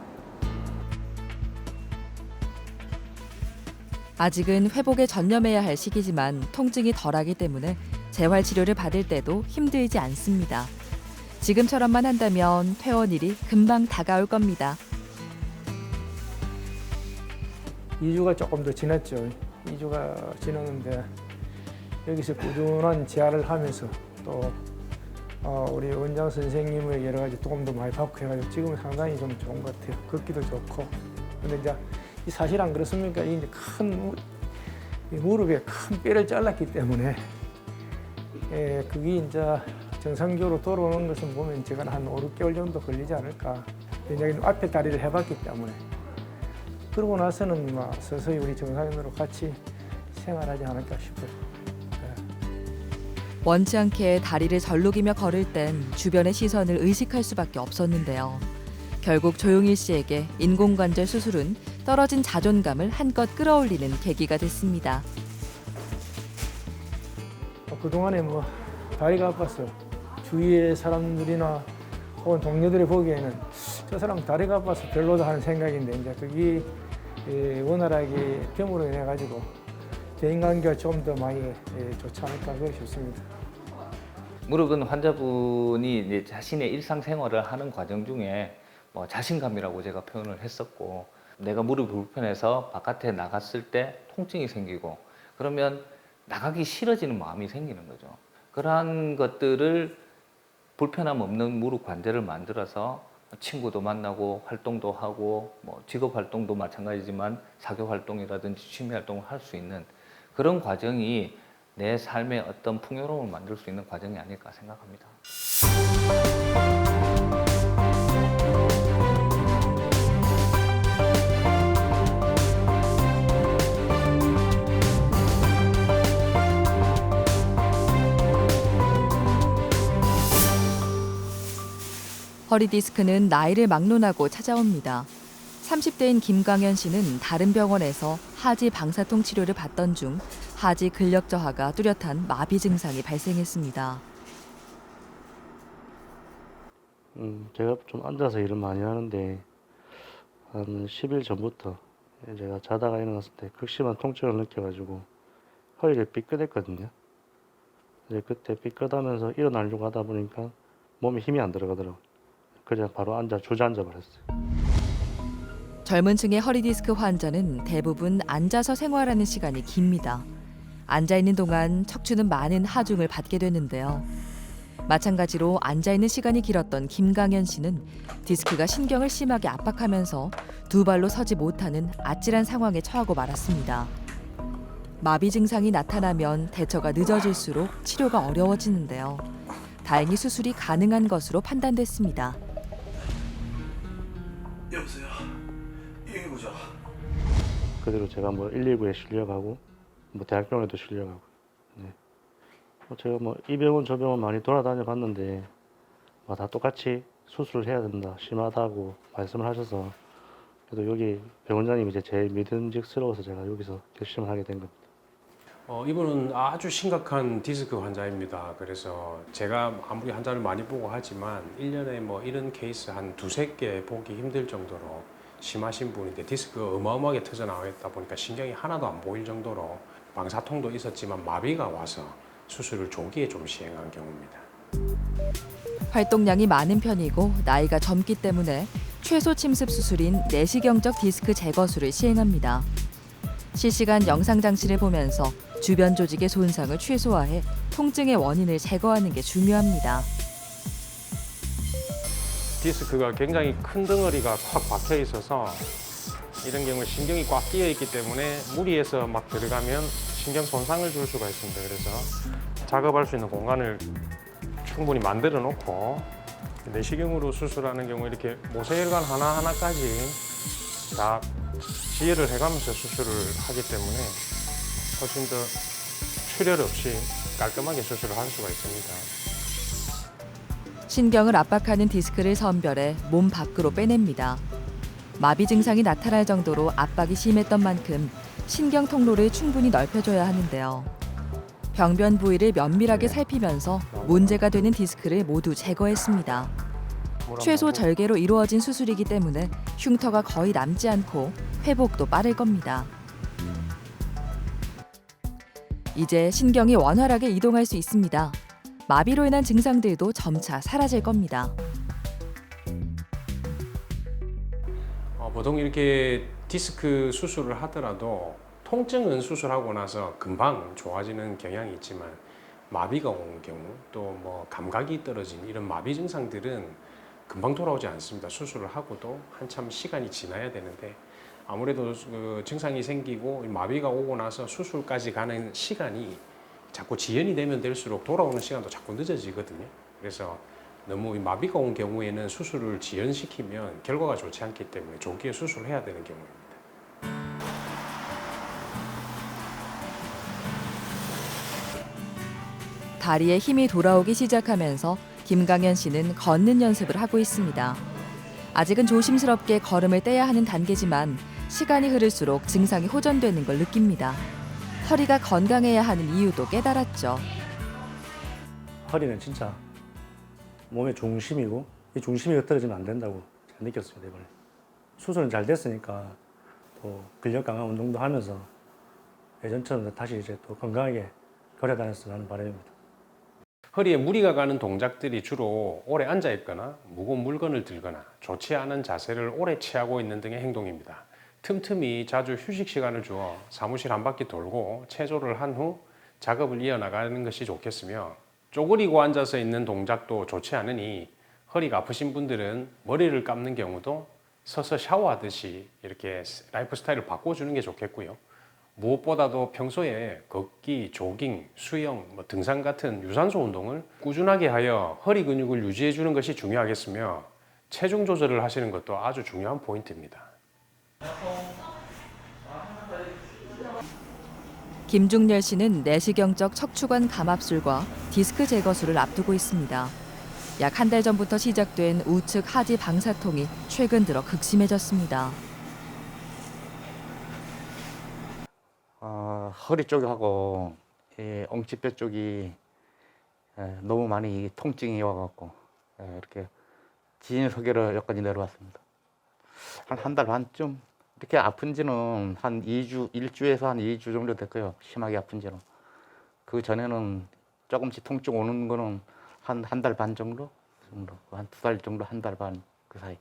아직은 회복에 전념해야 할 시기지만 통증이 덜하기 때문에 재활 치료를 받을 때도 힘들지 않습니다. 지금처럼만 한다면 퇴원일이 금방 다가올 겁니다. 2주가 조금 더 지났죠. 2주가 지났는데 여기서 꾸준한 재활을 하면서 또 우리 원장 선생님의 여러 가지 도움도 많이 받고 해가지고 지금은 상당히 좀 좋은 것 같아요. 걷기도 좋고. 근데 이제 이 사실 안 그렇습니까? 이제 무릎에 큰 뼈를 잘랐기 때문에 그게 이제 정상적으로 돌아오는 것을 보면 제가 한 5, 6개월 정도 걸리지 않을까. 왜냐하면 앞에 다리를 해봤기 때문에. 그러고 나서는 서서히 우리 정상인으로 같이 생활하지 않을까 싶어요. 원치 않게 다리를 절룩이며 걸을 땐 주변의 시선을 의식할 수밖에 없었는데요. 결국 조용일 씨에게 인공관절 수술은 떨어진 자존감을 한껏 끌어올리는 계기가 됐습니다. 그동안에 다리가 아파서 주위의 사람들이나 혹은 동료들이 보기에는 저 사람 다리가 아파서 별로다 하는 생각인데 이제 그게 원활하게 병으로 인해 가지고 대인관계가 좀 더 많이 좋지 않을까 그렇게 싶습니다. 무릎은 환자분이 이제 자신의 일상생활을 하는 과정 중에 자신감이라고 제가 표현을 했었고 내가 무릎이 불편해서 바깥에 나갔을 때 통증이 생기고 그러면 나가기 싫어지는 마음이 생기는 거죠. 그러한 것들을 불편함 없는 무릎 관절을 만들어서 친구도 만나고 활동도 하고 직업 활동도 마찬가지지만 사교 활동이라든지 취미 활동을 할 수 있는 그런 과정이 내 삶의 어떤 풍요로움을 만들 수 있는 과정이 아닐까 생각합니다. 허리 디스크는 나이를 막론하고 찾아옵니다. 30대인 김광현 씨는 다른 병원에서 하지 방사통 치료를 받던 중 하지 근력 저하가 뚜렷한 마비 증상이 발생했습니다. 제가 좀 앉아서 일을 많이 하는데 한 10일 전부터 제가 자다가 일어났을 때 극심한 통증을 느껴가지고 허리를 삐끗했거든요. 이제 그때 삐끗하면서 일어나려고 하다 보니까 몸에 힘이 안 들어가더라고요. 그냥 바로 주저앉아 버렸어요. 젊은 층의 허리 디스크 환자는 대부분 앉아서 생활하는 시간이 깁니다. 앉아 있는 동안 척추는 많은 하중을 받게 되는데요. 마찬가지로 앉아 있는 시간이 길었던 김강현 씨는 디스크가 신경을 심하게 압박하면서 두 발로 서지 못하는 아찔한 상황에 처하고 말았습니다. 마비 증상이 나타나면 대처가 늦어질수록 치료가 어려워지는데요. 다행히 수술이 가능한 것으로 판단됐습니다. 여보세요. 얘기해보자. 그대로 제가 뭐 119에 실려가고 뭐 대학병원에도 실려가고. 네. 제가 뭐 이 병원 저 병원 많이 돌아다녀 봤는데 뭐 다 똑같이 수술을 해야 된다, 심하다고 말씀을 하셔서 그래도 여기 병원장님이 이제 제일 믿음직스러워서 제가 여기서 결심을 하게 된 겁니다. 이분은 아주 심각한 디스크 환자입니다. 그래서 제가 아무리 환자를 많이 보고 하지만 1년에 뭐 이런 케이스 한 두세 개 보기 힘들 정도로 심하신 분인데 디스크가 어마어마하게 터져 나왔다 보니까 신경이 하나도 안 보일 정도로 방사통도 있었지만 마비가 와서 수술을 조기에 좀 시행한 경우입니다. 활동량이 많은 편이고 나이가 젊기 때문에 최소 침습 수술인 내시경적 디스크 제거술을 시행합니다. 실시간 영상 장치를 보면서 주변 조직의 손상을 최소화해 통증의 원인을 제거하는 게 중요합니다. 디스크가 굉장히 큰 덩어리가 콱 박혀 있어서 이런 경우에 신경이 꽉 끼어 있기 때문에 무리해서 막 들어가면 신경 손상을 줄 수가 있습니다. 그래서 작업할 수 있는 공간을 충분히 만들어 놓고 내시경으로 수술하는 경우 이렇게 모세혈관 하나하나까지 다 지혈을 해가면서 수술을 하기 때문에 훨씬 더 출혈 없이 깔끔하게 수술을 할 수가 있습니다. 신경을 압박하는 디스크를 선별해 몸 밖으로 빼냅니다. 마비 증상이 나타날 정도로 압박이 심했던 만큼 신경 통로를 충분히 넓혀줘야 하는데요. 병변 부위를 면밀하게 살피면서 문제가 되는 디스크를 모두 제거했습니다. 최소 절개로 이루어진 수술이기 때문에 흉터가 거의 남지 않고 회복도 빠를 겁니다. 이제 신경이 원활하게 이동할 수 있습니다. 마비로 인한 증상들도 점차 사라질 겁니다. 보통 이렇게 디스크 수술을 하더라도 통증은 수술하고 나서 금방 좋아지는 경향이 있지만 마비가 온 경우 또 뭐 감각이 떨어진 이런 마비 증상들은 금방 돌아오지 않습니다. 수술을 하고도 한참 시간이 지나야 되는데 아무래도 그 증상이 생기고 마비가 오고 나서 수술까지 가는 시간이 자꾸 지연이 되면 될수록 돌아오는 시간도 자꾸 늦어지거든요. 그래서 너무 마비가 온 경우에는 수술을 지연시키면 결과가 좋지 않기 때문에 조기에 수술을 해야 되는 경우입니다. 다리에 힘이 돌아오기 시작하면서 김강현 씨는 걷는 연습을 하고 있습니다. 아직은 조심스럽게 걸음을 떼야 하는 단계지만 시간이 흐를수록 증상이 호전되는 걸 느낍니다. 허리가 건강해야 하는 이유도 깨달았죠. 허리는 진짜 몸의 중심이고 이 중심이 흐트러지면 안 된다고 잘 느꼈습니다. 이번에 수술은 잘 됐으니까 또 근력 강화 운동도 하면서 예전처럼 다시 이제 또 건강하게 걸어 다녔으면 하는 바람입니다. 허리에 무리가 가는 동작들이 주로 오래 앉아 있거나 무거운 물건을 들거나 좋지 않은 자세를 오래 취하고 있는 등의 행동입니다. 틈틈이 자주 휴식 시간을 주어 사무실 한 바퀴 돌고 체조를 한 후 작업을 이어나가는 것이 좋겠으며 쪼그리고 앉아서 있는 동작도 좋지 않으니 허리가 아프신 분들은 머리를 감는 경우도 서서 샤워하듯이 이렇게 라이프 스타일을 바꿔주는 게 좋겠고요. 무엇보다도 평소에 걷기, 조깅, 수영, 등산 같은 유산소 운동을 꾸준하게 하여 허리 근육을 유지해 주는 것이 중요하겠으며 체중 조절을 하시는 것도 아주 중요한 포인트입니다. 김중렬 씨는 내시경적 척추관 감압술과 디스크 제거술을 앞두고 있습니다. 약 한 달 전부터 시작된 우측 하지 방사통이 최근 들어 극심해졌습니다. 허리 쪽하고 이 엉치뼈 쪽이 너무 많이 통증이 와갖고 이렇게 진서계로 여기까지 내려왔습니다. 한 달 반쯤 이렇게 아픈지는 한 2주, 1주에서 한 2주 정도 됐고요. 심하게 아픈지는. 그 전에는 조금씩 통증 오는 거는 한 달 반 정도, 한 2달 정도, 한 달 반 그 사이.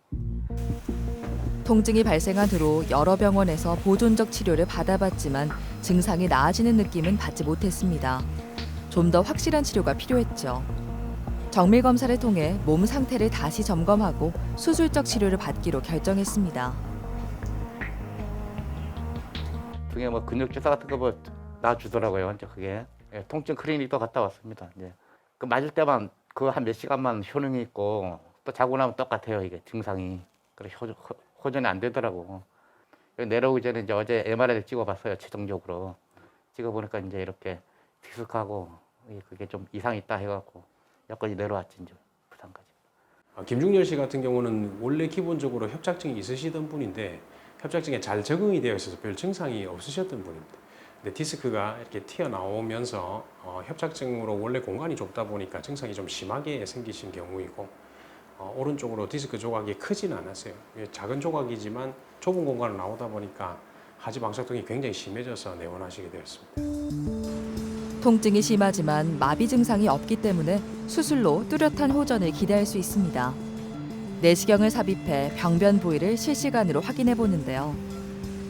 통증이 발생한 후로 여러 병원에서 보존적 치료를 받아봤지만 증상이 나아지는 느낌은 받지 못했습니다. 좀 더 확실한 치료가 필요했죠. 정밀 검사를 통해 몸 상태를 다시 점검하고 수술적 치료를 받기로 결정했습니다. 등에 뭐 근육 주사 같은 거 뭐 놔주더라고요. 이제 그게 통증 클리닉도 갔다 왔습니다. 이제 그 맞을 때만 그 한 몇 시간만 효능이 있고 또 자고 나면 똑같아요. 이게 증상이. 그래 호전이 안 되더라고. 여기 내려오기 전에 이제 어제 MRI를 찍어봤어요. 최종적으로 찍어보니까 이제 이렇게 디스크하고 그게 좀 이상이 있다 해갖고 여기까지 내려왔지 이제 부산까지. 김중렬 씨 같은 경우는 원래 기본적으로 협착증이 있으시던 분인데 협착증에 잘 적응이 되어 있어서 별 증상이 없으셨던 분입니다. 근데 디스크가 이렇게 튀어나오면서 협착증으로 원래 공간이 좁다 보니까 증상이 좀 심하게 생기신 경우이고 오른쪽으로 디스크 조각이 크지는 않았어요. 작은 조각이지만 좁은 공간을 나오다 보니까 하지 방석통이 굉장히 심해져서 내원하시게 되었습니다. 통증이 심하지만 마비 증상이 없기 때문에 수술로 뚜렷한 호전을 기대할 수 있습니다. 내시경을 삽입해 병변 부위를 실시간으로 확인해 보는데요.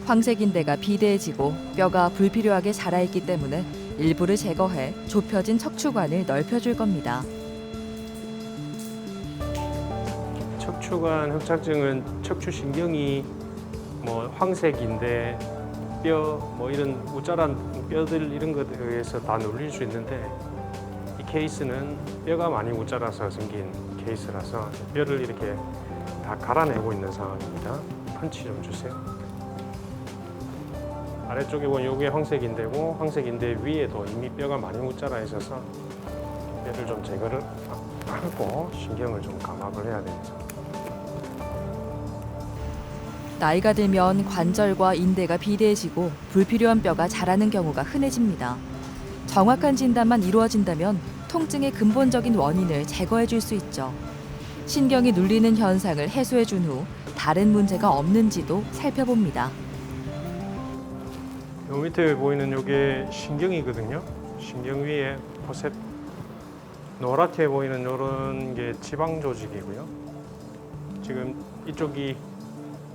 황색인대가 비대해지고 뼈가 불필요하게 자라있기 때문에 일부를 제거해 좁혀진 척추관을 넓혀줄 겁니다. 척추관 협착증은 척추신경이 뭐 황색인대, 뼈, 뭐 이런 우짜란 뼈들 이런 것에 의해서 다 눌릴 수 있는데 이 케이스는 뼈가 많이 우짜라서 생긴 케이스라서 뼈를 이렇게 다 갈아내고 있는 상황입니다. 펀치 좀 주세요. 아래쪽에 보면 이게 황색인대고 황색인대 위에도 이미 뼈가 많이 우짜라 있어서 뼈를 좀 제거를 하고 신경을 좀 감압을 해야 됩니다. 나이가 들면 관절과 인대가 비대해지고 불필요한 뼈가 자라는 경우가 흔해집니다. 정확한 진단만 이루어진다면 통증의 근본적인 원인을 제거해 줄 수 있죠. 신경이 눌리는 현상을 해소해 준 후 다른 문제가 없는지도 살펴봅니다. 요 밑에 보이는 요게 신경이거든요. 신경 위에 포셉 노랗게 보이는 요런 게 지방 조직이고요. 지금 이쪽이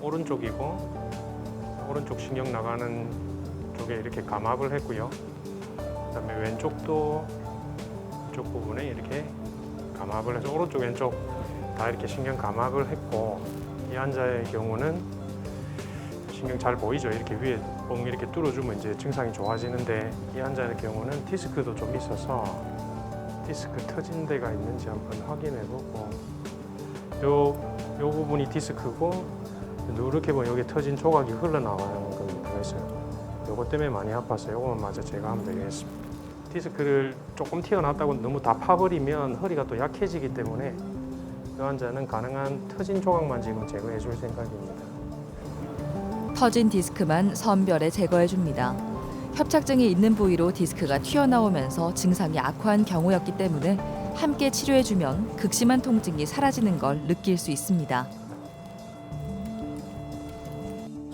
오른쪽이고 오른쪽 신경 나가는 쪽에 이렇게 감압을 했고요. 그다음에 왼쪽도 이쪽 부분에 이렇게 감압을 해서 오른쪽 왼쪽 다 이렇게 신경 감압을 했고 이 환자의 경우는 신경 잘 보이죠? 이렇게 위에 뻥 이렇게 뚫어주면 이제 증상이 좋아지는데 이 환자의 경우는 디스크도 좀 있어서 디스크 터진 데가 있는지 한번 확인해보고 요 부분이 디스크고 누렇게 보면 여기 터진 조각이 흘러나와요. 그래서 요것 때문에 많이 아팠어요. 요거만 마저 제거하면 되겠습니다. 디스크를 조금 튀어나왔다고 너무 다 파버리면 허리가 또 약해지기 때문에 이 환자는 가능한 터진 조각만 지금 제거해 줄 생각입니다. 터진 디스크만 선별해 제거해 줍니다. 협착증이 있는 부위로 디스크가 튀어나오면서 증상이 악화한 경우였기 때문에 함께 치료해주면 극심한 통증이 사라지는 걸 느낄 수 있습니다.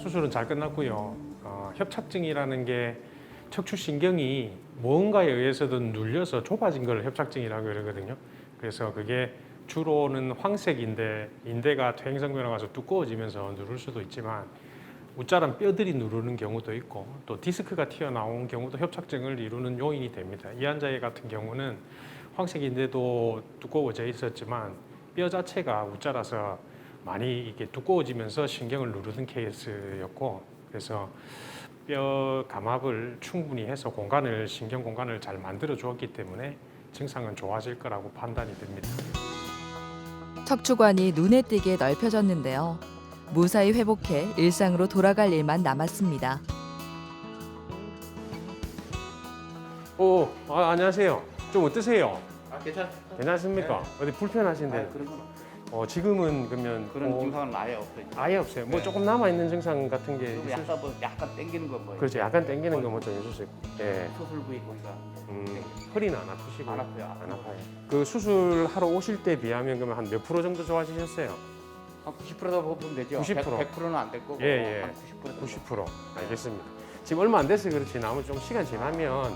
수술은 잘 끝났고요. 협착증이라는 게 척추신경이 무언가에 의해서든 눌려서 좁아진 걸 협착증이라고 그러거든요. 그래서 그게 주로는 황색인데 인대가 퇴행성 변화가 와서 두꺼워지면서 누를 수도 있지만 우짜란 뼈들이 누르는 경우도 있고 또 디스크가 튀어나온 경우도 협착증을 이루는 요인이 됩니다. 이 환자 같은 경우는 황색인대도 두꺼워져 있었지만 뼈 자체가 우짜라서 많이 이게 두꺼워지면서 신경을 누르는 케이스였고 그래서 뼈 감압을 충분히 해서 신경 공간을 잘 만들어 주었기 때문에 증상은 좋아질 거라고 판단이 됩니다. 척추관이 눈에 띄게 넓혀졌는데요. 무사히 회복해 일상으로 돌아갈 일만 남았습니다. 안녕하세요. 좀 어떠세요? 괜찮습니다. 괜찮습니까? 어디 불편하신데? 그런 건 지금은 그러면 그런 증상은 아예 없어요. 아예 없어요. 뭐 조금 남아 있는 증상 같은 게 약간 땡기는 거 뭐. 그렇죠. 약간 땡기는 거 뭐 좀 해주세요. 예. 수술 부위 거기가 허리는 안 아프시고? 안 아파요. 안 아파요. 그 수술하러 오실 때 비하면 그러면 한 몇 프로 정도 좋아지셨어요? 한 90%도 보면 되죠. 90%. 100%는 안 될 거고 예. 한 90%. 90%. 알겠습니다. 지금 얼마 안 돼서 그렇지 나머지 좀 시간 지나면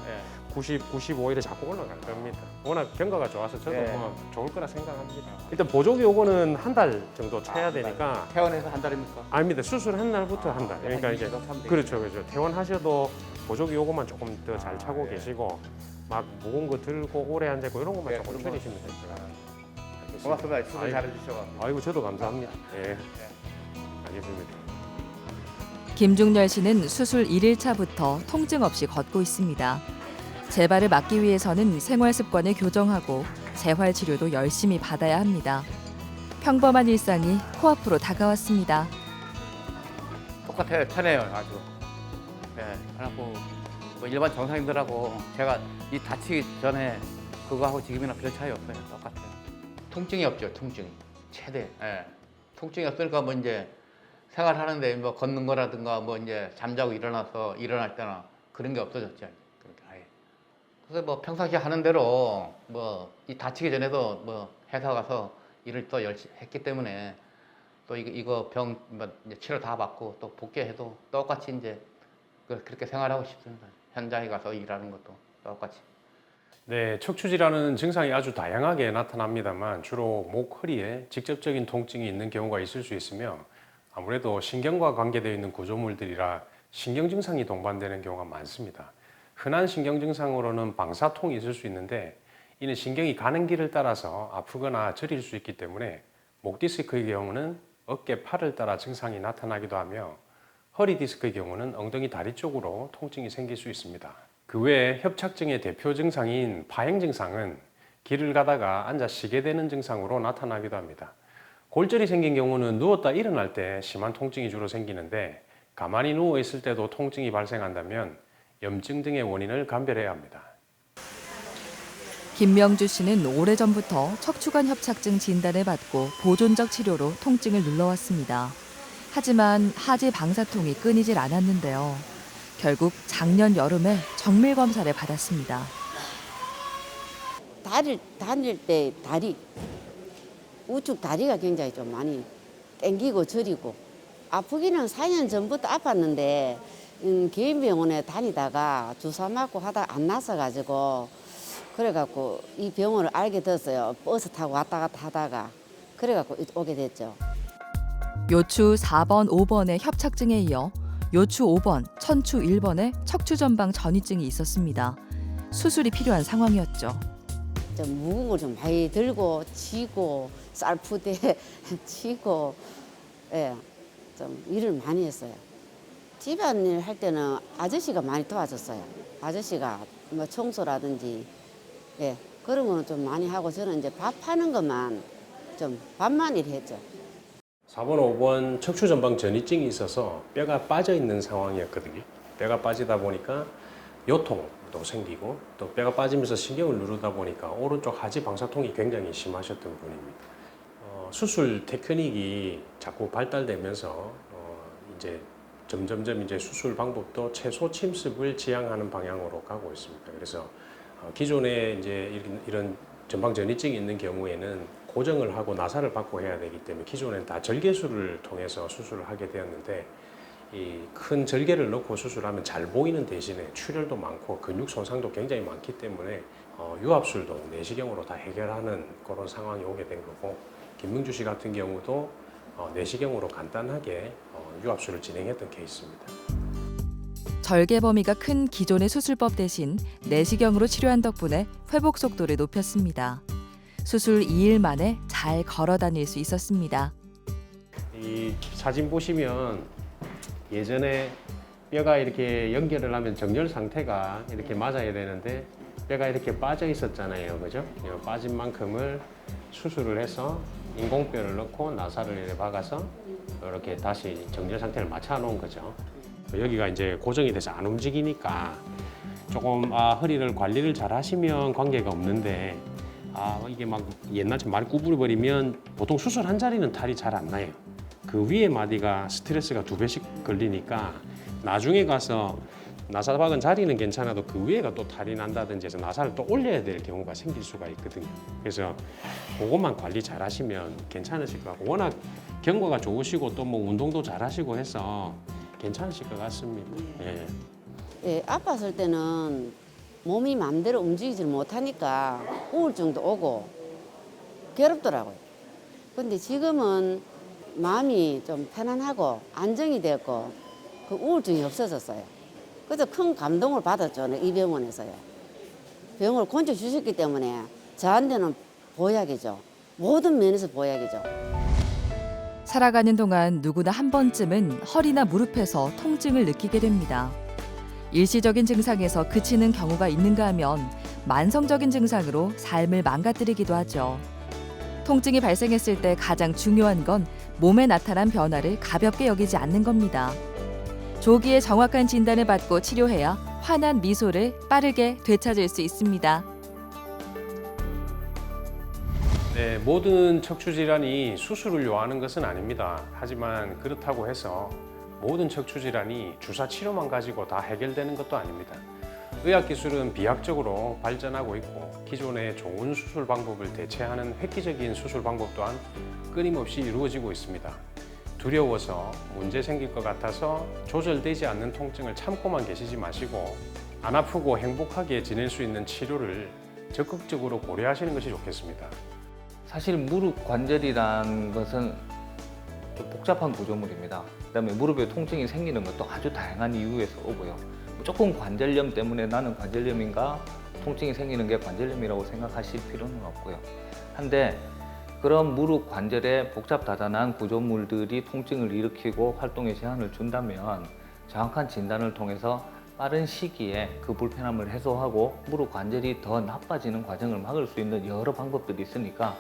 90, 95 이래 자꾸 올라갈 겁니다. 워낙 경과가 좋아서 저도 네. 뭐 좋을 거라 생각합니다. 일단 보조기 요거는 한 달 정도 쳐야 되니까. 퇴원해서 한 달입니까? 아닙니다. 수술한 날부터 한 달. 그러니까 이제 그렇죠. 퇴원하셔도 보조기 요거만 조금 더 잘 차고 계시고 막 무거운 거 들고 오래 앉아있고 이런 것만 조금 줄이시면 될 거예요. 고맙습니다. 수고 잘해주셔서. 아이고 저도 감사합니다. 예. 알겠습니다. 김중렬 씨는 수술 1일차부터 통증 없이 걷고 있습니다. 재발을 막기 위해서는 생활 습관을 교정하고 재활 치료도 열심히 받아야 합니다. 평범한 일상이 코앞으로 다가왔습니다. 똑같아요. 편해요. 아주. 네, 그래갖고 뭐 일반 정상인들하고 제가 이 다치기 전에 그거하고 지금이나 별 차이 없어요. 똑같아요. 통증이 없죠. 통증이 최대. 예. 통증이 없으니까 뭐 이제 생활하는데 뭐 걷는 거라든가 뭐 이제 잠자고 일어나서 일어날 때나 그런 게 없어졌죠. 그러니까 아예. 그래서 뭐 평상시 하는 대로 뭐 이 다치기 전에도 뭐 회사 가서 일을 또 열심히 했기 때문에 또 이거 병 뭐 치료 다 받고 또 복귀해도 똑같이 이제 그렇게 생활하고 싶습니다. 현장에 가서 일하는 것도 똑같이. 네, 척추 질환은 증상이 아주 다양하게 나타납니다만 주로 목, 허리에 직접적인 통증이 있는 경우가 있을 수 있으며 아무래도 신경과 관계되어 있는 구조물들이라 신경 증상이 동반되는 경우가 많습니다. 흔한 신경 증상으로는 방사통이 있을 수 있는데 이는 신경이 가는 길을 따라서 아프거나 저릴 수 있기 때문에 목 디스크의 경우는 어깨, 팔을 따라 증상이 나타나기도 하며 허리 디스크의 경우는 엉덩이, 다리 쪽으로 통증이 생길 수 있습니다. 그 외에 협착증의 대표 증상인 파행 증상은 길을 가다가 앉아 쉬게 되는 증상으로 나타나기도 합니다. 골절이 생긴 경우는 누웠다 일어날 때 심한 통증이 주로 생기는데 가만히 누워 있을 때도 통증이 발생한다면 염증 등의 원인을 감별해야 합니다. 김명주 씨는 오래전부터 척추관 협착증 진단을 받고 보존적 치료로 통증을 눌러왔습니다. 하지만 하지 방사통이 끊이질 않았는데요. 결국 작년 여름에 정밀 검사를 받았습니다. 다닐 때 다리, 우측 다리가 굉장히 좀 많이 땡기고 저리고 아프기는 4년 전부터 아팠는데 개인병원에 다니다가 주사 맞고 하다가 안 나서가지고 그래갖고 이 병원을 알게 됐어요. 버스 타고 왔다 갔다 하다가 그래갖고 오게 됐죠. 요추 4번, 5번의 협착증에 이어 요추 5번, 천추 1번의 척추 전방 전이증이 있었습니다. 수술이 필요한 상황이었죠. 좀 무거운 걸 좀 많이 들고 치고 쌀푸대 치고 예, 좀 일을 많이 했어요. 집안일 할 때는 아저씨가 많이 도와줬어요. 아저씨가 뭐 청소라든지 예, 그런 거는 좀 많이 하고 저는 이제 밥 하는 것만 좀 밥만 일했죠. 4번, 5번 척추 전방 전이증이 있어서 뼈가 빠져 있는 상황이었거든요. 뼈가 빠지다 보니까 요통도 생기고 또 뼈가 빠지면서 신경을 누르다 보니까 오른쪽 하지 방사통이 굉장히 심하셨던 분입니다. 수술 테크닉이 자꾸 발달되면서 이제 점점점 이제 수술 방법도 최소 침습을 지향하는 방향으로 가고 있습니다. 그래서 기존에 이제 이런 전방 전이증이 있는 경우에는 고정을 하고 나사를 받고 해야 되기 때문에 기존에는 다 절개술을 통해서 수술을 하게 되었는데 이 큰 절개를 넣고 수술하면 잘 보이는 대신에 출혈도 많고 근육 손상도 굉장히 많기 때문에 유압술도 내시경으로 다 해결하는 그런 상황이 오게 된 거고 김명주 씨 같은 경우도 내시경으로 간단하게 유압술을 진행했던 케이스입니다. 절개 범위가 큰 기존의 수술법 대신 내시경으로 치료한 덕분에 회복 속도를 높였습니다. 수술 2일 만에 잘 걸어 다닐 수 있었습니다. 이 사진 보시면 예전에 뼈가 이렇게 연결을 하면 정렬 상태가 이렇게 맞아야 되는데 뼈가 이렇게 빠져 있었잖아요. 그죠? 빠진 만큼을 수술을 해서 인공뼈를 넣고 나사를 이렇게 박아서 이렇게 다시 정렬 상태를 맞춰 놓은 거죠. 여기가 이제 고정이 돼서 안 움직이니까 조금 허리를 관리를 잘 하시면 관계가 없는데 이게 막 옛날처럼 많이 구부려버리면 보통 수술한 자리는 탈이 잘 안 나요. 그 위에 마디가 스트레스가 2배씩 걸리니까 나중에 가서 나사 박은 자리는 괜찮아도 그 위에가 또 탈이 난다든지 해서 나사를 또 올려야 될 경우가 생길 수가 있거든요. 그래서 그것만 관리 잘 하시면 괜찮으실 것 같고 워낙 경과가 좋으시고 또 뭐 운동도 잘 하시고 해서 괜찮으실 것 같습니다. 예. 예, 아팠을 때는 몸이 마음대로 움직이질 못하니까 우울증도 오고 괴롭더라고요. 근데 지금은 마음이 좀 편안하고 안정이 됐고 그 우울증이 없어졌어요. 그래서 큰 감동을 받았죠. 이 병원에서요. 병원을 건져 주셨기 때문에 저한테는 보약이죠. 모든 면에서 보약이죠. 살아가는 동안 누구나 한 번쯤은 허리나 무릎에서 통증을 느끼게 됩니다. 일시적인 증상에서 그치는 경우가 있는가 하면 만성적인 증상으로 삶을 망가뜨리기도 하죠. 통증이 발생했을 때 가장 중요한 건 몸에 나타난 변화를 가볍게 여기지 않는 겁니다. 조기에 정확한 진단을 받고 치료해야 환한 미소를 빠르게 되찾을 수 있습니다. 네, 모든 척추 질환이 수술을 요하는 것은 아닙니다. 하지만 그렇다고 해서 모든 척추 질환이 주사 치료만 가지고 다 해결되는 것도 아닙니다. 의학 기술은 비약적으로 발전하고 있고 기존의 좋은 수술 방법을 대체하는 획기적인 수술 방법 또한 끊임없이 이루어지고 있습니다. 두려워서 문제 생길 것 같아서 조절되지 않는 통증을 참고만 계시지 마시고 안 아프고 행복하게 지낼 수 있는 치료를 적극적으로 고려하시는 것이 좋겠습니다. 사실 무릎 관절이란 것은 좀 복잡한 구조물입니다. 그다음에 무릎에 통증이 생기는 것도 아주 다양한 이유에서 오고요. 무조건 관절염 때문에 나는 관절염인가 통증이 생기는 게 관절염이라고 생각하실 필요는 없고요. 한데 그런 무릎 관절의 복잡다단한 구조물들이 통증을 일으키고 활동에 제한을 준다면 정확한 진단을 통해서 빠른 시기에 그 불편함을 해소하고 무릎 관절이 더 나빠지는 과정을 막을 수 있는 여러 방법들이 있으니까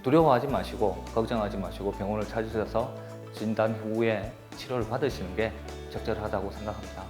두려워하지 마시고 걱정하지 마시고 병원을 찾으셔서 진단 후에 치료를 받으시는 게 적절하다고 생각합니다.